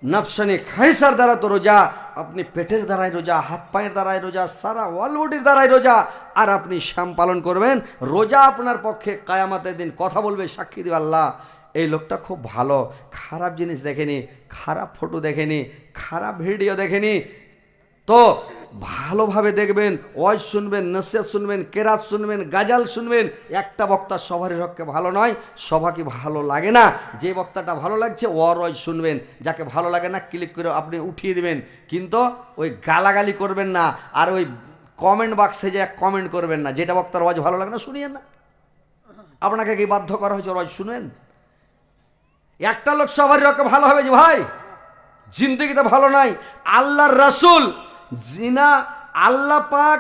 নফসানি খাইসার দ্বারা তো রোজা, আপনি পেটের দ্বারাই রোজা, হাত পায়ের দ্বারাই রোজা, সারা ওয়াল বডির দ্বারাই রোজা, আর আপনি শ্যাম পালন করবেন। রোজা আপনার পক্ষে কায়ামতের দিন কথা বলবে, সাক্ষী দেবে আল্লাহ এই লোকটা খুব ভালো, খারাপ জিনিস দেখেনি, খারাপ ফটো দেখেনি, খারাপ ভিডিও দেখেনি। তো ভালোভাবে দেখবেন, ওয়াজ শুনবেন, নসিহত শুনবেন, কেরাত শুনবেন, গাজাল শুনবেন। একটা বক্তা সবার পক্ষে ভালো নয়, সবাইকে ভালো লাগে না। যে বক্তাটা ভালো লাগছে ওর ওয়াজ শুনবেন, যাকে ভালো লাগে না ক্লিক করে আপনি উঠিয়ে দিবেন। কিন্তু ওই গালাগালি করবেন না, আর ওই কমেন্ট বাক্সে যে কমেন্ট করবেন না, যেটা বক্তার ওয়াজ ভালো লাগে না শুনিয়েন না। আপনাকে কি বাধ্য করা হয়েছে ওয়াজ শুনেন? একটা লোক সবার পক্ষে ভালো হবে যে ভাই জিন্দেগিতে ভালো নাই। আল্লাহর রাসূল জিনা, আল্লাহ পাক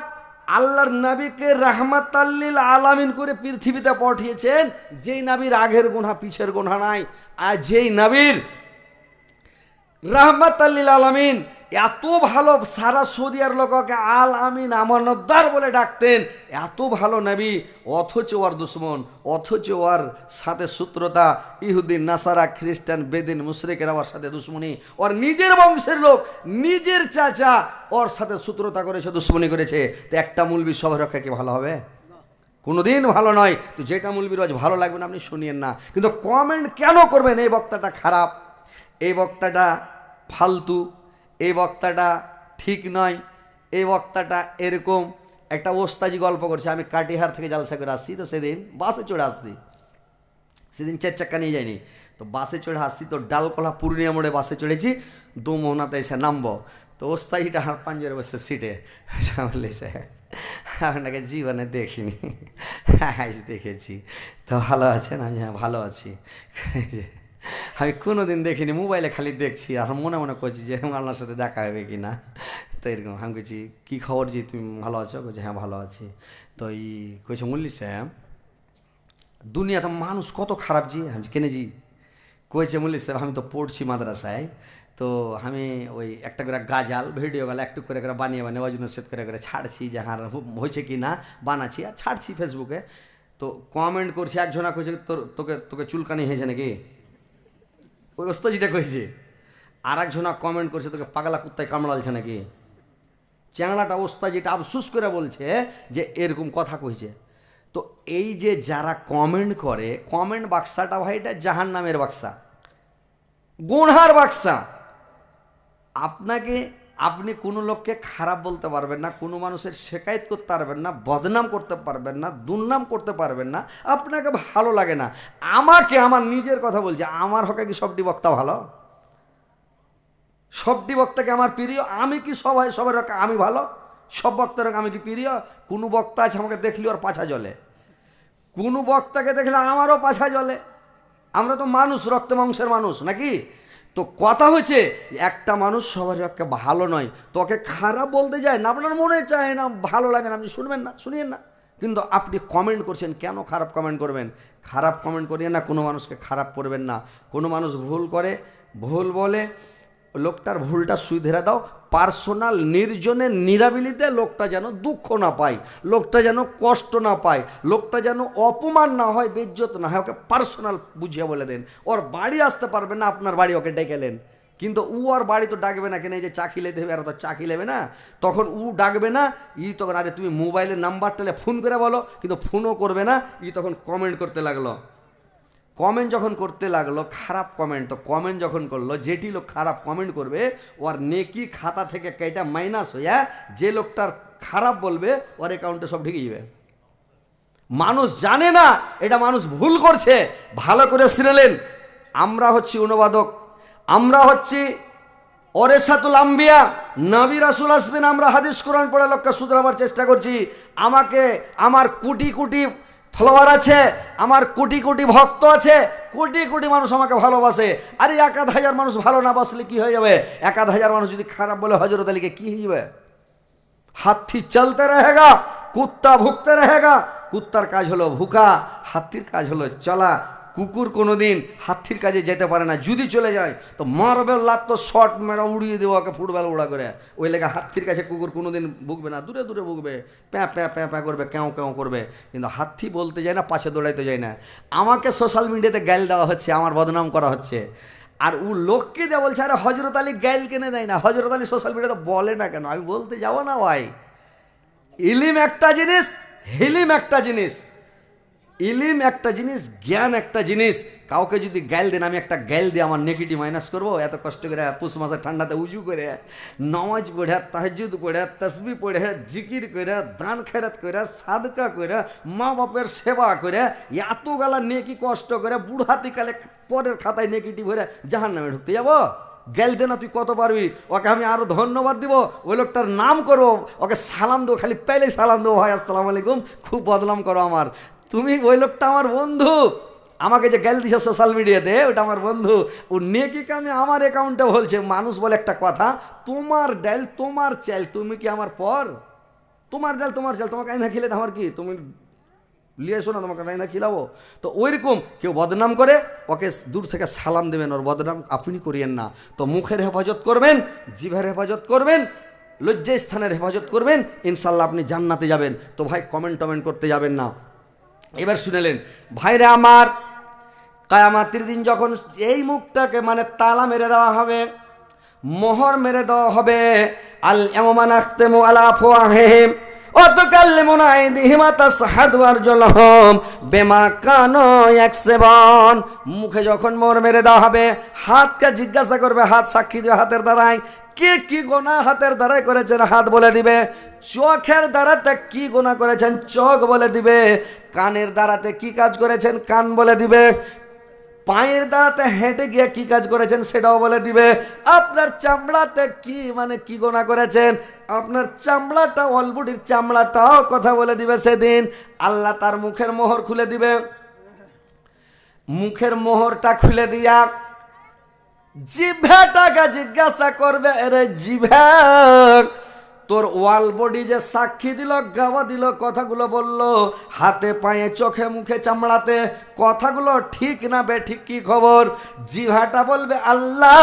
আল্লাহর নবীকে রাহমাতাল্লিল আলামিন করে পৃথিবীতে পাঠিয়েছেন, যেই নবীর আগের গুনাহ পিছের গুনাহ নাই, আর যেই নবীর রাহমাতাল্লিল আলামিন এত ভালো, সারা সৌদিয়ার লোককে আল আমিন আমানতদার বলে ডাকতেন, এত ভালো নবী, অথচ ওর দুশ্মন, অথচ ওর সাথে শত্রুতা, ইহুদি, নাসারা, খ্রিস্টান, বেদিন, মুশরিকেরা ওর সাথে দুশ্মনী, ওর নিজের বংশের লোক, নিজের চাচা ওর সাথে শত্রুতা করেছে, দুশ্মনী করেছে। তো একটা মৌলবী সবার রক্ষা কি ভালো হবে? কোনোদিন ভালো নয়। তো যেটা মৌলবীর রোজ ভালো লাগবে না আপনি শুনিয়েন না, কিন্তু কমেন্ট কেন করবেন এই বক্তাটা খারাপ, এই বক্তাটা ফালতু, এই বক্তাটা ঠিক নয়, এই বক্তাটা এরকম। একটা ওস্তাজি গল্প করছে, আমি কাটিহার থেকে জালসা করে আসছি, তো সেদিন বাসে চড়ে আসছি, সেদিন 4 চাক্কা নিয়ে যাইনি, তো বাসে চড়ে আসছি, তো ডালকলা পূর্ণিয়া মোড়ে বাসে চড়েছি, 2 মোহনাতে এসে নামবো। তো ওস্তাদিটা হাত পাঞ্জরে বসে সিটে বলেছে আপনাকে জীবনে দেখিনি, আজ দেখেছি, তো ভালো আছেন? আমি হ্যাঁ ভালো আছি। আমি কোনো দিন দেখিনি, মোবাইলে খালি দেখছি, আর মনে মনে করছি যে আপনার সাথে দেখা হবে কি না। তো এরকম আমি বলছি কী খবর জি, তুমি ভালো আছো? বলছি হ্যাঁ ভালো আছি। তো এই কইছে মুল্লি সাহেব দুনিয়াতে মানুষ কত খারাপ জি। আমি কেনে জি? কইছে মুল্লি সাহেব আমি তো পড়ছি মাদ্রাসায়, তো আমি ওই একটা করে গাজাল ভিডিও গেল একটু করে করে বানিয়ে বানিয়ে ওই জন্য সেট করে করে ছাড়ছি, যে হ্যাঁ হয়েছে কি না বানাচ্ছি আর ছাড়ছি ফেসবুকে। তো কমেন্ট করছি, একজনা কইছে তোকে তোকে চুলকানি হয়েছে নাকি, ওই ওস্তাদিটা কইছে। আর একজনা কমেন্ট করছে তোকে পাগলা কুত্তায় কামড়ালছে নাকি। চ্যাংড়াটা ওস্তাদ যেটা আফসুস করে বলছে যে এরকম কথা কইছে। তো এই যে যারা কমেন্ট করে, কমেন্ট বাক্সাটা ভাই এটা জাহান্নামের বাক্সা, গুনহার বাক্সা। আপনি কোনো লোককে খারাপ বলতে পারবেন না, কোনো মানুষের শেকায়ত করতে পারবেন না, বদনাম করতে পারবেন না, দুর্নাম করতে পারবেন না। আপনাকে ভালো লাগে না, আমাকে, আমার নিজের কথা বলছি, আমার হকে কি সবটি বক্তা ভালো? সবটি বক্তাকে আমার প্রিয়? আমি কি সবার হকে আমি ভালো? সব বক্তার হকে আমি কি প্রিয়? কোনো বক্তা আছে আমাকে দেখলি ওর পাছা জ্বলে, কোনো বক্তাকে দেখলে আমারও পাছা জ্বলে। আমরা তো মানুষ, রক্ত মাংসের মানুষ নাকি। তো কথা হচ্ছে একটা মানুষ সবার একটা ভালো নয়, তোকে খারাপ বলতে যায় না, আপনার মনে চায় না, ভালো লাগে না, আপনি শুনবেন না, শুনিয়েন না। কিন্তু আপনি কমেন্ট করছেন, কেন খারাপ কমেন্ট করবেন? খারাপ কমেন্ট করিয়েন না, কোনো মানুষকে খারাপ করবেন না। কোনো মানুষ ভুল করে, ভুল বলে, লোকটার ভুলটা সুধরে দাও। পার্সোনাল নির্জনে নিরাবিলিতে লোকটা যেন দুঃখ না পায়, লোকটা যেন কষ্ট না পায়, লোকটা যেন অপমান না হয়, বেইজ্জত না হয়, ওকে পার্সোনাল বুঝিয়ে বলে দেন। ওর বাড়ি আসতে পারবে না, আপনার বাড়ি ওকে ডেকেলেন, কিন্তু ও আর বাড়ি তো ডাকবে না, কেন এই যে চা খিলে দেবে, আর তো চা খিলেবে না, তখন ও ডাকবে না। তখন আরে তুমি মোবাইলের নাম্বার টেলে ফোন করে বলো, কিন্তু ফোনও করবে না। তখন কমেন্ট করতে লাগলো, কমেন্ট যখন করতে লাগলো খারাপ কমেন্ট, তো কমেন্ট যখন করলো, যেটি লোক খারাপ কমেন্ট করবে ওর নেকি খাতা থেকে কেটা মাইনাস হইয়া যে লোকটার খারাপ বলবে ওর অ্যাকাউন্টে সব ঢুকে যাবে। মানুষ জানে না, এটা মানুষ ভুল করছে। ভালো করে শুনেলেন, আমরা হচ্ছি অনুবাদক, আমরা হচ্ছি ওরেসাতুল আম্বিয়া, নবী রাসূল আসবেন, আমরা হাদিস কোরআন পড়ে লোককে শুধরাবার চেষ্টা করছি। আমাকে, আমার কোটি কোটি ফলোয়ার আছে, আমার কোটি কোটি ভক্ত আছে, কোটি কোটি মানুষ আমাকে ভালোবাসে। আরে 1000 মানুষ ভালো না বাসলে কি হয়ে যাবে? 1000 মানুষ যদি খারাপ বলে হযরত আলীকে, কি হয়ে যাবে? হাতি চলতে रहेगा, কুত্তা ভুকতে रहेगा। কুত্তার কাজ হলো ভুকা, হাতির কাজ হলো চলা। কুকুর কোনোদিন হাতির কাজে যেতে পারে না, যদি চলে যায় তো মারবে লাত, তো শট মেরা উড়িয়ে দেবো ওকে ফুটবল উড়া করে। ওই লেগে হাতির কাছে কুকুর কোনোদিন ভুগবে না, দূরে দূরে ভুগবে, প্যাঁ প্যাঁ প্যাঁ প্যাঁ করবে, কেউ কেউ করবে, কিন্তু হাতি বলতে যায় না, পাশে দৌড়াইতে যায় না। আমাকে সোশ্যাল মিডিয়াতে গাইল দেওয়া হচ্ছে, আমার বদনাম করা হচ্ছে, আর ও লোককে দেওয়া বলছে আরে হযরত আলী গাইল কেনে দেয় না, হযরত আলী সোশ্যাল মিডিয়াতে বলে না কেন? আমি বলতে যাবো না ভাই। ইলিম একটা জিনিস, হিলিম একটা জিনিস, ইলিম একটা জিনিস, জ্ঞান একটা জিনিস। কাউকে যদি গাইল দেন, আমি একটা গাইল দিয়ে আমার নেগেটিভ মাইনাস করবো? এত কষ্ট করে পুষ মাসের ঠান্ডাতে উজু করে, নামাজ পড়ে, তাহাজ্জুদ পড়ে, তসবিহ পড়ে, জিকির করে, দান খেরাত করে, সাদকা করে, মা বাপের সেবা করে, এত গালা নেকি কষ্ট করে, বুড়হাতিকালে পরের খাতায় নেগেটিভ হয়ে জাহান্নামে ঢুকতে যাবো? গেল দে না, তুই কত পারবি? ওকে আমি আরো ধন্যবাদ দিব, ওই লোকটার নাম করবো, ওকে সালাম দেবো, খালি পেলে সালাম দেবো, ভাই আসসালামু আলাইকুম, খুব বদনাম করো আমার। তুমি, ওই লোকটা আমার বন্ধু, আমাকে যে গেল দিছে সোশ্যাল মিডিয়াতে, ওটা আমার বন্ধু। ও নেকিকে আমি আমার অ্যাকাউন্টে বলছে। মানুষ বলে একটা কথা, তোমার ডাল তোমার চাল, তুমি কি আমার পর? তোমার ডাল তোমার চাল, তোমাকে আইনা খেলে আমার কি? তুমি লিয়ে এসো না, তোমাকে আইনা খিলাবো? তো ওইরকম কেউ বদনাম করে, ওকে দূর থেকে সালাম দেবেন, ওর বদনাম আপনি করিয়েন না। তো মুখের হেফাজত করবেন, জিভের হেফাজত করবেন, লজ্জা স্থানের হেফাজত করবেন, ইনশাল্লাহ আপনি জান্নাতে যাবেন। তো ভাই কমেন্ট টমেন্ট করতে যাবেন না। এবার শুনেলেন ভাইরা আমার, কিয়ামতের দিন যখন এই মুখটাকে মানে তালা মেরে দেওয়া হবে, মোহর মেরে দেওয়া হবে, আল ইয়াওমা নাখতিমু আলা আফওয়াহিহিম ওয়া তুকাল্লিমুনা আইদিহিম ওয়া তাশহাদু আরজুলুহুম বিমা কানু ইয়াকসিবুন। মুখে যখন মোহর মেরে দেওয়া হবে, হাতকে জিজ্ঞাসা করবে, হাত সাক্ষী দেবে হাতের দ্বারাই, কে কি গোনা হাতের দ্বারাই করেছেন, হাত বলে দিবে। চোখের দ্বারাতে কি গোনা করেছেন, চোখ বলে দিবে। কানের দ্বারাতে কি কাজ করেছেন, কান বলে দিবে। পায়ের দ্বারাতে হেঁটে গিয়ে কি কাজ করেছেন সেটাও বলে দিবে। আপনার চামড়াতে কি মানে কি গোনা করেছেন, আপনার চামড়াটা অলবডির চামড়াটাও কথা বলে দিবে সেদিন। আল্লাহ তার মুখের মোহর খুলে দিবে। মুখের মোহরটা খুলে দিয়া জিভ্যাটাকে জিজ্ঞাসা করবে, রে জিভা তোর ওয়াল বডি যে সাক্ষী দিল, গাওয়া দিল, কথাগুলো বলল, হাতে পায়ে চোখে মুখে চামড়াতে, কথাগুলো ঠিক না বেঠিক কি খবর? জিভাটা বলবে আল্লাহ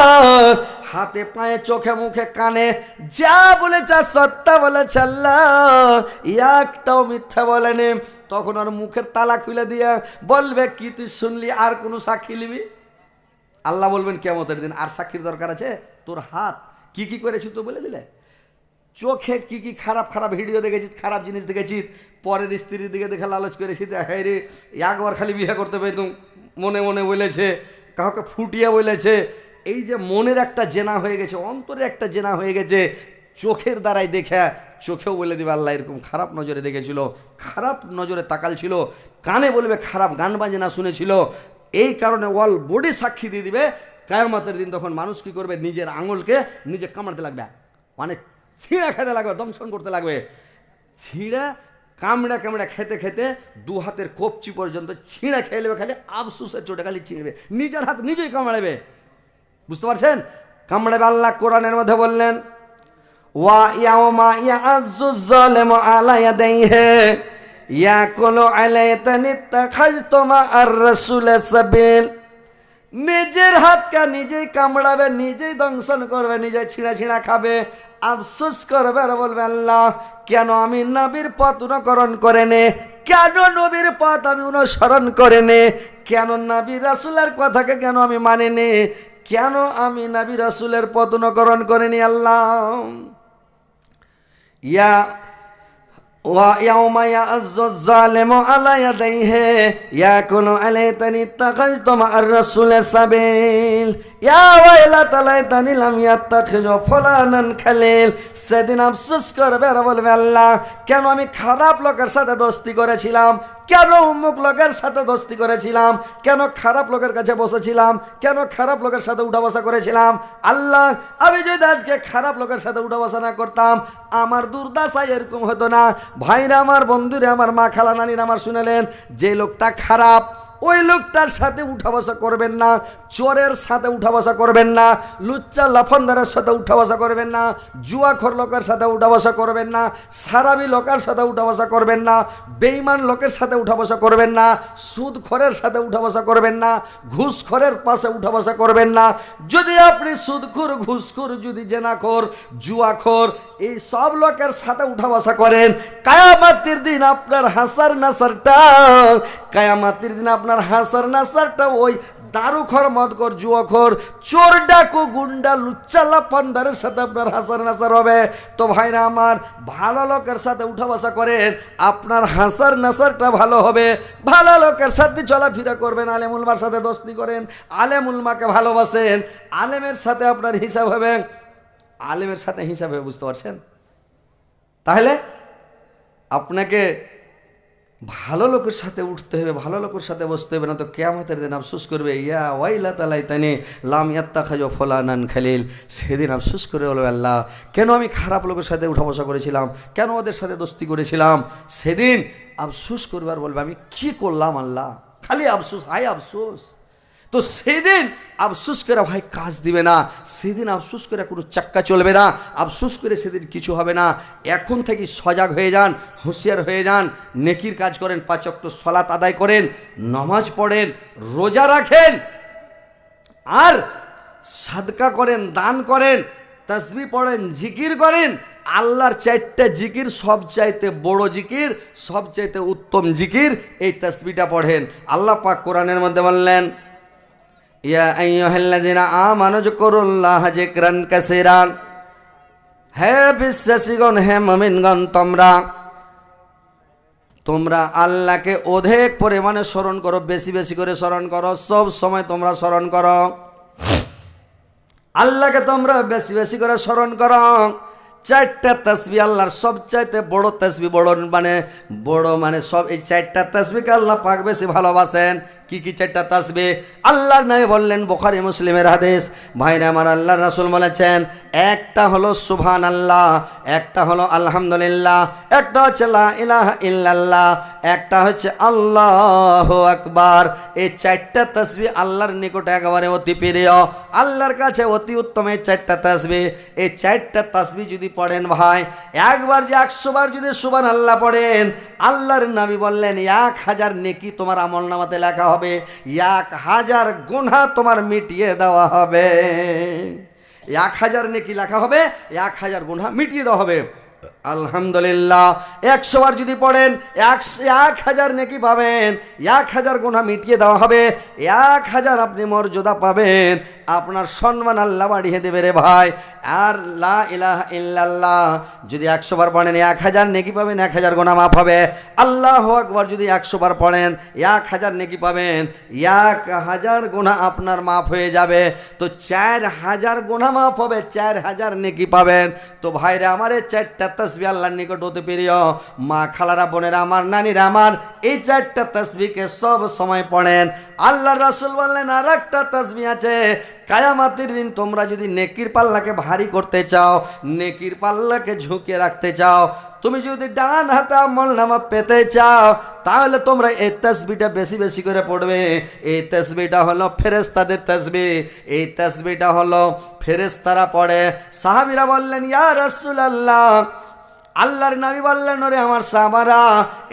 হাতে পায়ে চোখে মুখে কানে যা বলেছে সত্য বলেছে আল্লাহ, একটাও মিথ্যা বলেনি। তখন ওর মুখের তালা খুলে দিয়ে বলবে কি তুই শুনলি, আর কোনো সাক্ষী নিবি? আল্লাহ বলবেন কিয়ামতের দিন আর সাক্ষীর দরকার আছে? তোর হাত কি কি করেছি তো বলে দিলে, চোখে কি কি খারাপ খারাপ ভিডিও দেখেছিস, খারাপ জিনিস দেখেছিস, পরের স্ত্রীর দিকে দেখে লালচ করেছিস, হ্যাঁ রে একবার খালি বিয়ে করতে পেরেতুম, মনে মনে বলেছে, কাউকে ফুটিয়ে বলেছে। এই যে মনের একটা জেনা হয়ে গেছে, অন্তরে একটা জেনা হয়ে গেছে, চোখের দ্বারাই দেখে চোখেও বলে দিবে আল্লাহ এরকম খারাপ নজরে দেখেছিল, খারাপ নজরে তাকাল ছিল, কানে বলবে খারাপ গান বাজনা শুনেছিল। এই কারণে ওয়াল বডি সাক্ষী দিয়ে দিবে। কিয়ামতের দিন তখন মানুষ কি করবে, নিজের আঙুলকে নিজে কামড়াতে লাগবে, মানে ছিঁড়া খেতে লাগবে, দংশন করতে লাগবে। ছিঁড়া কামড়া কামড়া খেতে খেতে দু হাতের কবচি পর্যন্ত ছিঁড়া খেয়ে নেবে, খালি আফসুসের চোটে খালি ছিঁড়বে, নিজের হাত নিজেই কামড়াবে। বুঝতে পারছেন? কামড়াবে। আল্লাহ কোরআনের মধ্যে বললেন ওয়া ইয়াউমা ইয়াআজ্জু যালিমু আলা ইয়াদাইহি ইয়াকুলু আলাইতানি তাখাজতুমা আর রাসূল সাবিল। নিজের হাতকে নিজেই কামড়াবে, নিজেই দংশন করবে, নিজে ছিঁড়া ছিঁড়া খাবে, আফসোস করবে আর বলবে আল্লাহ কেন আমি নবীর পথ অনুকরণ করে নে, কেন নবীর পথ আমি অনুসরণ করে নে, কেন নবী রাসূলের কথাকে কেন আমি মানে নে, কেন আমি নবী রাসূলের পথ অনুকরণ করে নি। আল্লাহ ইয়া وَيَوْمَ يَعَضُّ الظَّالِمُ عَلَى يَدَيْهِ يَقُولُ أَلَيْتَنِي اتَّخَذْتُ مَعَ الرَّسُولِ سَبِيلًا يَا وَيْلَتَى لَيْتَنِي لَمْ أَتَّخِذْ فُلَانًا خَلِيلًا। সেদিন আফসোস করবে আর বলবে আল্লাহ কেন আমি খারাপ লোকের সাথে দোস্তি করেছিলাম, কেন অমুক লোকের সাথে দোস্তি করেছিলাম, কেন খারাপ লোকের কাছে বসেছিলাম, কেন খারাপ লোকের সাথে উঠা বসা করেছিলাম। আল্লাহ আমি যদি আজকে খারাপ লোকের সাথে উঠা বসা না করতাম আমার দুর্দশা এরকম হতো না। ভাইরা আমার, বন্ধুরে আমার, মা খালা নানির আমার, শুনেলেন যে লোকটা খারাপ ওই লোকটার সাথে উঠা বসা করবেন না, চোরের সাথে উঠা বসা করবেন না, লুচ্চা লাফানদারের সাথে উঠা বসা করবেন না, জুয়াখোর লোকের সাথে উঠা বসা করবেন না, সারাবি লোকের সাথে উঠা বসা করবেন না, বেঈমান লোকের সাথে উঠা বসা করবেন না, সুদখোরের সাথে উঠা বসা করবেন না, ঘুষখোরের পাশে উঠা বসা করবেন না। যদি আপনি সুদখোর, ঘুষখোর, যদি জেনাখোর, জুয়াখোর এই সব লোকের সাথে উঠা বসা করেন, কিয়ামতের দিন আপনার হাসার নাসারটা, কিয়ামতের দিন আপনার হাসার নাসারটা ওই দারুখর, মদখোর, জুয়াখোর, চোর, ডাকু, গুন্ডা, লুচ্চা লাফানদারের সাথে আপনার হাসার নাসার হবে। তো ভাইরা আমার, ভালো লোকের সাথে উঠা বসা করেন, আপনার হাসার নাসারটা ভালো হবে। ভালো লোকের সাথে চলাফেরা করবেন, আলেমুলমার সাথে দোস্তি করেন, আলেমুলমাকে ভালোবাসেন, আলেমের সাথে আপনার হিসাব হবে, আলেমের সাথে হিসাব হবে। বুঝতে পারছেন? তাহলে আপনাকে ভালো লোকের সাথে উঠতে হবে, ভালো লোকের সাথে বসতে হবে, না তো কিয়ামতের দিন আফসোস করবে ইয়া ওয়াইলাতা লাইতানি লাম ইয়াত্তাখিযু ফুলানান খলিল। সেদিন আফসোস করে বলবে আল্লাহ কেন আমি খারাপ লোকের সাথে উঠা বসা করেছিলাম, কেন ওদের সাথে দোস্তি করেছিলাম। সেদিন আফসোস করবে আর বলবে আমি কি করলাম আল্লাহ, খালি আফসোস, হায় আফসোস। তো সেদিন আফসোস করে ভাই কাজ দিবে না, সেদিন আফসোস করে কোনো চাক্কা চলবে না, আফসোস করে সেদিন কিছু হবে না। এখন থেকে সজাগ হয়ে যান, হুঁশিয়ার হয়ে যান, নেকির কাজ করেন, 5 ওয়াক্ত সালাত আদায় করেন, নামাজ পড়েন, রোজা রাখেন, আর সাদকা করেন, দান করেন, তাসবিহ পড়েন, জিকির করেন। আল্লাহর 4টা জিকির সবচাইতে বড় জিকির, সবচাইতে উত্তম জিকির এই তাসবিহটা পড়েন। আল্লাহ পাক কোরআনের মধ্যে বললেন ইয়া আইয়ুহাল্লাযিনা আমানু যিকুরুল্লাহা যিকরান কাসীরান। হে বিশ্বাসীগণ, হে মুমিনগণ, তোমরা আল্লাহকে অধিক পরিমাণে স্মরণ করো, বেশি বেশি করে স্মরণ করো, সব সময় তোমরা স্মরণ করো আল্লাহকে, তোমরা বেশি বেশি করে স্মরণ করো। 4টা তাসবিহ আল্লাহর সবচাইতে বড় তাসবিহ, বড় মানে সব এই 4টা তাসবিহকে আল্লাহ পাক বেশি ভালোবাসেন। কি চারটা তাসবিহ? আল্লাহর নবী বললেন, বুখারী মুসলিমের হাদিস। ভাইরা আমার, আল্লাহর রাসূল বলেছেন, একটা হলো সুবহানাল্লাহ, একটা হলো আলহামদুলিল্লাহ, একটা হচ্ছে লা ইলাহা ইল্লাল্লাহ, একটা হচ্ছে আল্লাহু আকবার। এই চারটা তাসবিহ আল্লাহর নিকটে একেবারে অতি প্রিয়, আল্লাহর কাছে অতি উত্তম এই চারটা তাসবিহ। এই চারটা তাসবিহ যদি পড়েন ভাই, একবার যে 100 বার যদি সুবহানাল্লাহ পড়েন, আল্লাহর নবী বললেন 1000 নেকি তোমার আমলনামাতে লেখা হবে, 1000 গুনাহ তোমার মিটিয়ে দেওয়া হবে। 1000 নেকি লেখা হবে, 1000 গুনাহ মিটিয়ে দেওয়া হবে। আলহামদুলিল্লাহ 100 বার যদি পড়েন 1000 নেকি পাবেন, 1000 গুনাহ মিটিয়ে দেওয়া হবে, 1000 আপনি মর্যাদা পাবেন, আপনার সম্মান আল্লাহ বাড়িয়ে দেবে রে ভাই। আর লা ইলাহা ইল্লাল্লাহ যদি 100 বার পড়েন 1000 নেকি পাবেন, 1000 গুনাহ মাফ হবে। আল্লাহু আকবার যদি 100 বার পড়েন 1000 নেকি পাবেন, 1000 গুনাহ আপনার মাফ হয়ে যাবে। তো 4000 গুনাহ মাফ হবে, 4000 নেকি পাবেন। তো ভাইরা আমার, এই চারটা তাসবিহ আল্লাহর নিকট হতে প্রিয়। মা খালারা, বোনেরা আমার, নানিরা আমার, এই চারটা তাসবিহকে সব সময় পড়েন। আল্লাহর রাসূল বললেন, আর একটা তাসবিহ আছে, কায়ামতের দিন তোমরা যদি নেকির পাল্লাকে ভারী করতে চাও, নেকির পাল্লাকে ঝুঁকিয়ে রাখতে চাও, তুমি যদি ডান হাতে আমলনামা পেতে চাও, তাহলে তোমরা এই তাসবিহটা বেশি বেশি করে পড়বে। এই তাসবিহটা হলো ফেরেশতাদের তাসবিহ, এই তাসবিহটা হলো ফেরেশতারা পড়ে। সাহাবীরা বললেন, ইয়া রাসূলুল্লাহ, আল্লাহর নবী বললেন, ওরে আমার সাহাবারা,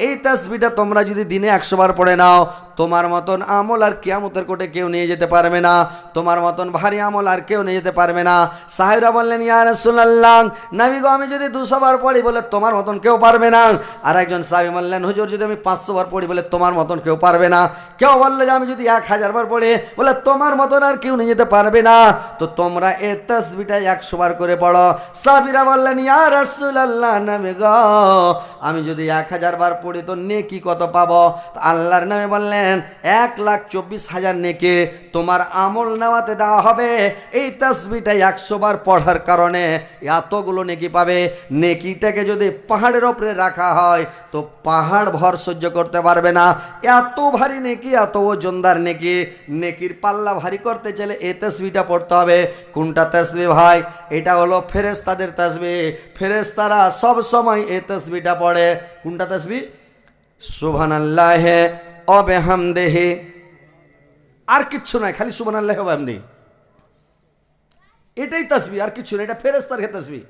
এই তাসবিহটা তোমরা যদি দিনে 100 বার পড়ে নাও, তোমার মতন আমল আর কিয়ামতের কোটে কেউ নিয়ে যেতে পারবে না, তোমার মতন ভারী আমল আর কেউ নিয়ে যেতে পারবে না। সাহাবীরা বললেন, ইয়া রাসূলুল্লাহ, নবী গো, আমি যদি 200 বার পড়ি, বলে তোমার মতন কেউ পারবে না। আর একজন সাহাবী বললেন, হুজুর, যদি আমি 500 বার পড়ি, বলে তোমার মতন কেউ পারবে না। কেউ বললে যে আমি যদি 1000 বার পড়ি, বলে তোমার মতন আর কেউ নিয়ে যেতে পারবে না। তো তোমরা এই তাসবিহটা 100 বার করে পড়ো। সাহাবীরা বললেন, ইয়া রাসূলুল্লাহ, নবী গো, আমি যদি 1000 বার পড়ি তো নেকি কত পাবো? আল্লাহর নবী বললেন, 1,24,000 নেকি তোমার আমল নামাতে দেওয়া হবে। এই তাসবিহটা 100 বার পড়ার কারণে এতগুলো নেকি পাবে। নেকিটাকে যদি পাহাড়ের উপরে রাখা হয়, তো পাহাড় ভর সহ্য করতে পারবে না, এত ভারী নেকি, এত ওজনদার নেকি। নেকির পাল্লা ভারী করতে চাইলে এই তাসবিহটা পড়তে হবে। কোনটা তাসবিহ ভাই? এটা হলো ফেরেশতাদের তাসবিহ। ফেরেশতারা সব সময় এই তাসবিহটা পড়ে। কোনটা তাসবিহ? সুবহানাল্লাহি ও বিহামদিহি। আর কিচ্ছু নাই, খালি সুবহানাল্লাহি ওয়া বিহামদিহি, এটাই তাসবিহ, আর কিছু না। এটা ফেরেশতার তাসবিহ।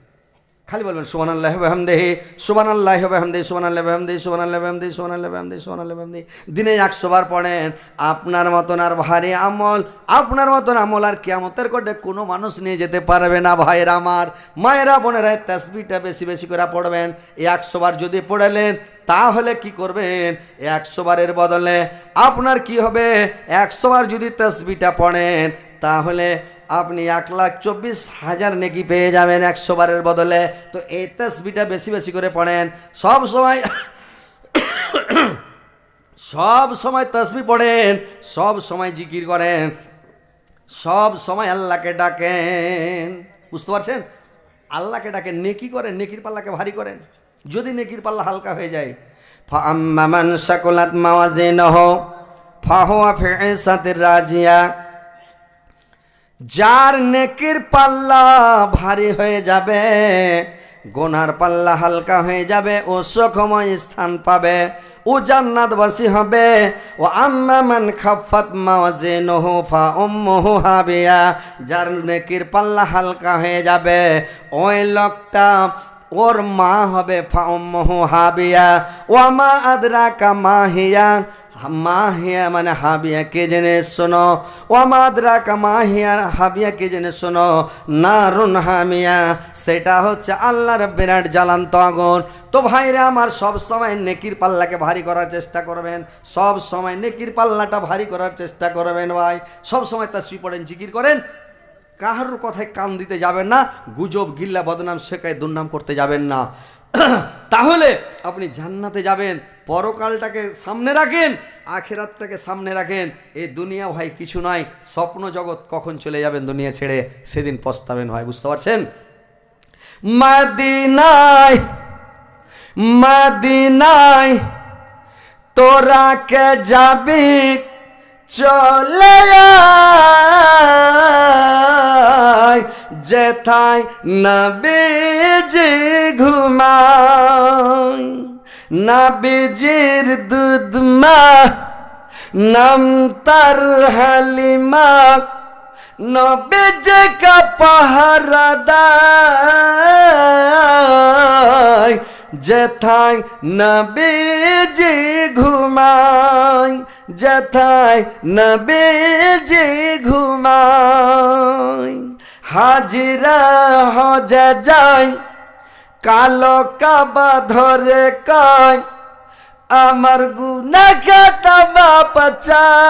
খালি বলবেন সুবহানাল্লাহি ওয়া বিহামদিহি, সুবহানাল্লাহি ওয়া বিহামদিহি, সুবহানাল্লাহি ওয়া বিহামদিহি, সুবহানাল্লাহি ওয়া বিহামদিহি, সুবহানাল্লাহি ওয়া বিহামদিহি, সুবহানাল্লাহি ওয়া বিহামদিহি। দিনে 100 বার পড়েন, আপনার মতন আর ভারী আমল, আপনার মতন আমল আর কিয়ামতের কোটে কোনো মানুষ নিয়ে যেতে পারবে না। ভাইরা আমার, মায়েরা, বোনেরা, তাসবিহটা বেশি বেশি করে পড়বেন। 100 বার যদি পড়লেন, তাহলে কি করবেন? 100 বারের বদলে আপনার কি হবে? 100 বার যদি তাসবিহটা পড়েন, তাহলে আপনি 1,24,000 নেকি পেয়ে যাবেন 100 বারের বদলে। তো এই তাসবিহটা বেশি বেশি করে পড়েন। সব সময় সব সময় তাসবিহ পড়েন, সব সময় জিকির করেন, সব সময় আল্লাহকে ডাকেন। বুঝতে পারছেন? আল্লাহকে ডাকেন, নেকি করেন, নেকির পাল্লাকে ভারী করেন। যদি নেকির পাল্লা হালকা হয়ে যায়, ফাআম্মা মান শাকুলাত মাওয়াজিনুহু ফাহুয়া ফি ঈশাতির রাজিয়া, যার নেকির পাল্লা ভারী হয়ে যাবে, গুনার পাল্লা হালকা হয়ে যাবে, ও সুখময় স্থান পাবে, ও জান্নাতবাসী হবে। ও আম্মা মান খাফফাত মাওয়াজিনুহু ফাউম্মুহু হাবিয়া, যার নেকির পাল্লা হালকা হয়ে যাবে, ওই লোকটা, ওর মা হবে ফাউম্মুহু হাবিয়া। ওয়া মা আদরাকা মা হিয়া, মাহিয়া মানে হাবিয়া কে জেনে শোনো। ও মাদরাকা মাহিয়া, হাবিয়া কে জেনে শোনো, নারুন হামিয়া, সেটা হচ্ছে আল্লাহর বিরাট জ্বালান্ত আগুন। তো ভাইরা আমার, সব সময় নেকির পাল্লাকে ভারী করার চেষ্টা করবেন, সব সময় নেকির পাল্লাটা ভারী করার চেষ্টা করবেন ভাই। সব সময় তাসবিহ পড়েন, জিকির করেন, কাহারুর কথায় কান দিতে যাবেন না, গুজব, গিল্লা, বদনাম, শেখায় দুর্নাম করতে যাবেন না। তাহলে আপনি জান্নাতে যাবেন। পরকালটাকে সামনে রাখেন, আখিরাতটাকে সামনে রাখেন। এই দুনিয়া ভাই কিছু নয়, স্বপ্ন জগৎ। কখন চলে যাবেন দুনিয়া ছেড়ে, সেদিন পস্তাবেন ভাই। বুঝতে পারছেন? মদিনায়, মদিনায় তোরা কে যাবি, চলে আয় যেথায় নবীজি ঘুমায় নবীজির দুধ মা নাম তার হালিমা নবীজি কা পাহারা দেয় যেথায় নবীজি ঘুমায় যেথায় নবীজি ঘুমায় হাজিরা হজে যায় কালো কাবা ধরে কয় আমার গুনাহ ক্ষমা পাচায়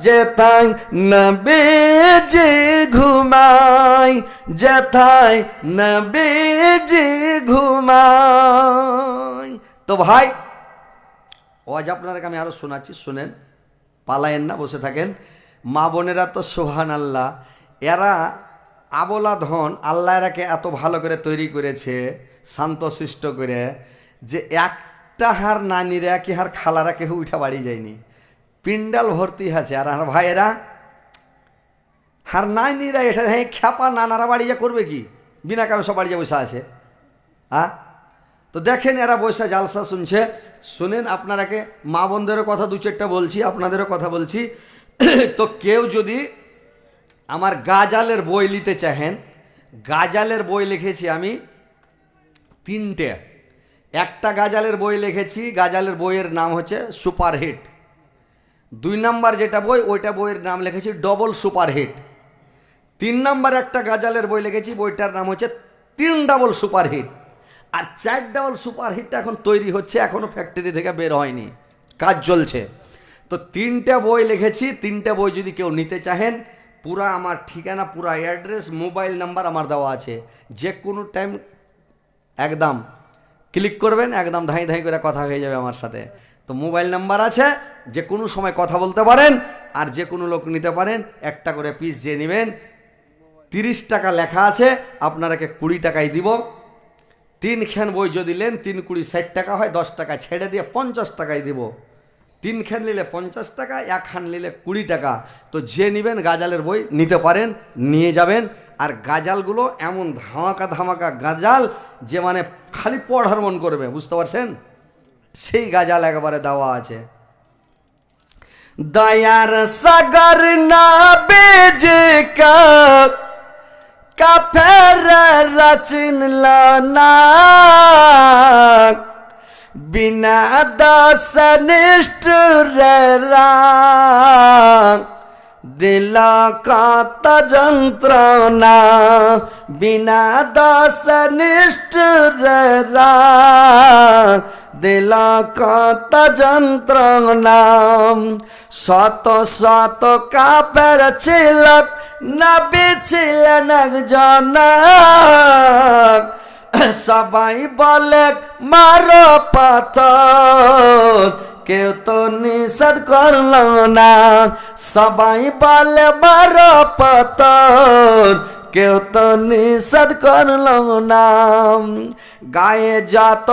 যেথায় নবীজি ঘুমায় যেথায় নবীজি ঘুমায়। তো ভাই আজ আপনাদেরকে আমি আরো শোনাচ্ছি, শুনেন, পালায়েন না, বসে থাকেন। মা বোনেরা তো সুবহানাল্লাহ, এরা আবলা ধন, আল্লাহ এরাকে এত ভালো করে তৈরি করেছে শান্তশিষ্ট করে যে একটা হার নানিরা কি হার খালারা কেউ উঠা বাড়ি যায়নি, পিন্ডাল ভর্তি আছে। আর আর ভাইয়েরা হার নানিরা এটা হ্যাঁ খ্যাপা নানারা বাড়ি যা করবে কি, বিনা কামে সব বাড়ি যা বসে আছে। হ্যাঁ, তো দেখেন এরা বসে জালসা শুনছে। শুনেন, আপনারাকে মা বোনদেরও কথা দু চারটা বলছি, আপনাদেরও কথা বলছি। তো কেউ যদি আমার গাজালের বই নিতে চাহেন, গাজালের বই লিখেছি আমি 3টে। একটা গাজালের বই লিখেছি, গাজালের বইয়ের নাম হচ্ছে সুপারহিট। 2 নম্বর যেটা বই, ওইটা বইয়ের নাম লিখেছি ডবল সুপারহিট। 3 নম্বর একটা গাজালের বই লিখেছি, বইটার নাম হচ্ছে 3 ডাবল সুপারহিট। আর 4 ডাবল সুপারহিটটা এখন তৈরি হচ্ছে, এখনও ফ্যাক্টরি থেকে বের হয়নি, কাজ চলছে। তো 3টে বই লিখেছি। 3টে বই যদি কেউ নিতে চাহেন, পুরা আমার ঠিকানা, পুরা অ্যাড্রেস, মোবাইল নাম্বার আমার দেওয়া আছে। যে কোনো টাইম একদম ক্লিক করবেন, একদম ধাই ধাই করে কথা হয়ে যাবে আমার সাথে। তো মোবাইল নাম্বার আছে, যে কোনো সময় কথা বলতে পারেন, আর যে কোনো লোক নিতে পারেন। একটা করে পিস যে নেবেন, 30 টাকা লেখা আছে, আপনারাকে 20 টাকায় দিব। 3খান বই যদি নেন, 3 20 60 টাকা হয়, 10 টাকা ছেড়ে দিয়ে 50 টাকায় দিব। 3খান নিলে 50 টাকা, 1 খান নিলে 20 টাকা। তো যে নেবেন গাজালের বই নিতে পারেন, নিয়ে যাবেন। আর গাজালগুলো এমন ধামাকা ধামাকা গাজাল যে মানে খালি পড়ার মন করবে, বুঝতে পারছেন? সেই গাজাল একবারে দেওয়া আছে। দয়ার সাগর না বেজে কাফের রচনল না, বিনা দাস নিষ্ঠুর দিল কত যন্ত্রণা, বিনা দাস নিষ্ঠুর দিল কত যন্ত্রণা। শত শত কাফের ছিল, নবী ছিলেন একজন। সবাই বলে মারো পাথর, কেউ তো নিষেধ করল না। সবাই বলে মারো পাথর, কেউ তো নিষেধ করল না। গায়ে যত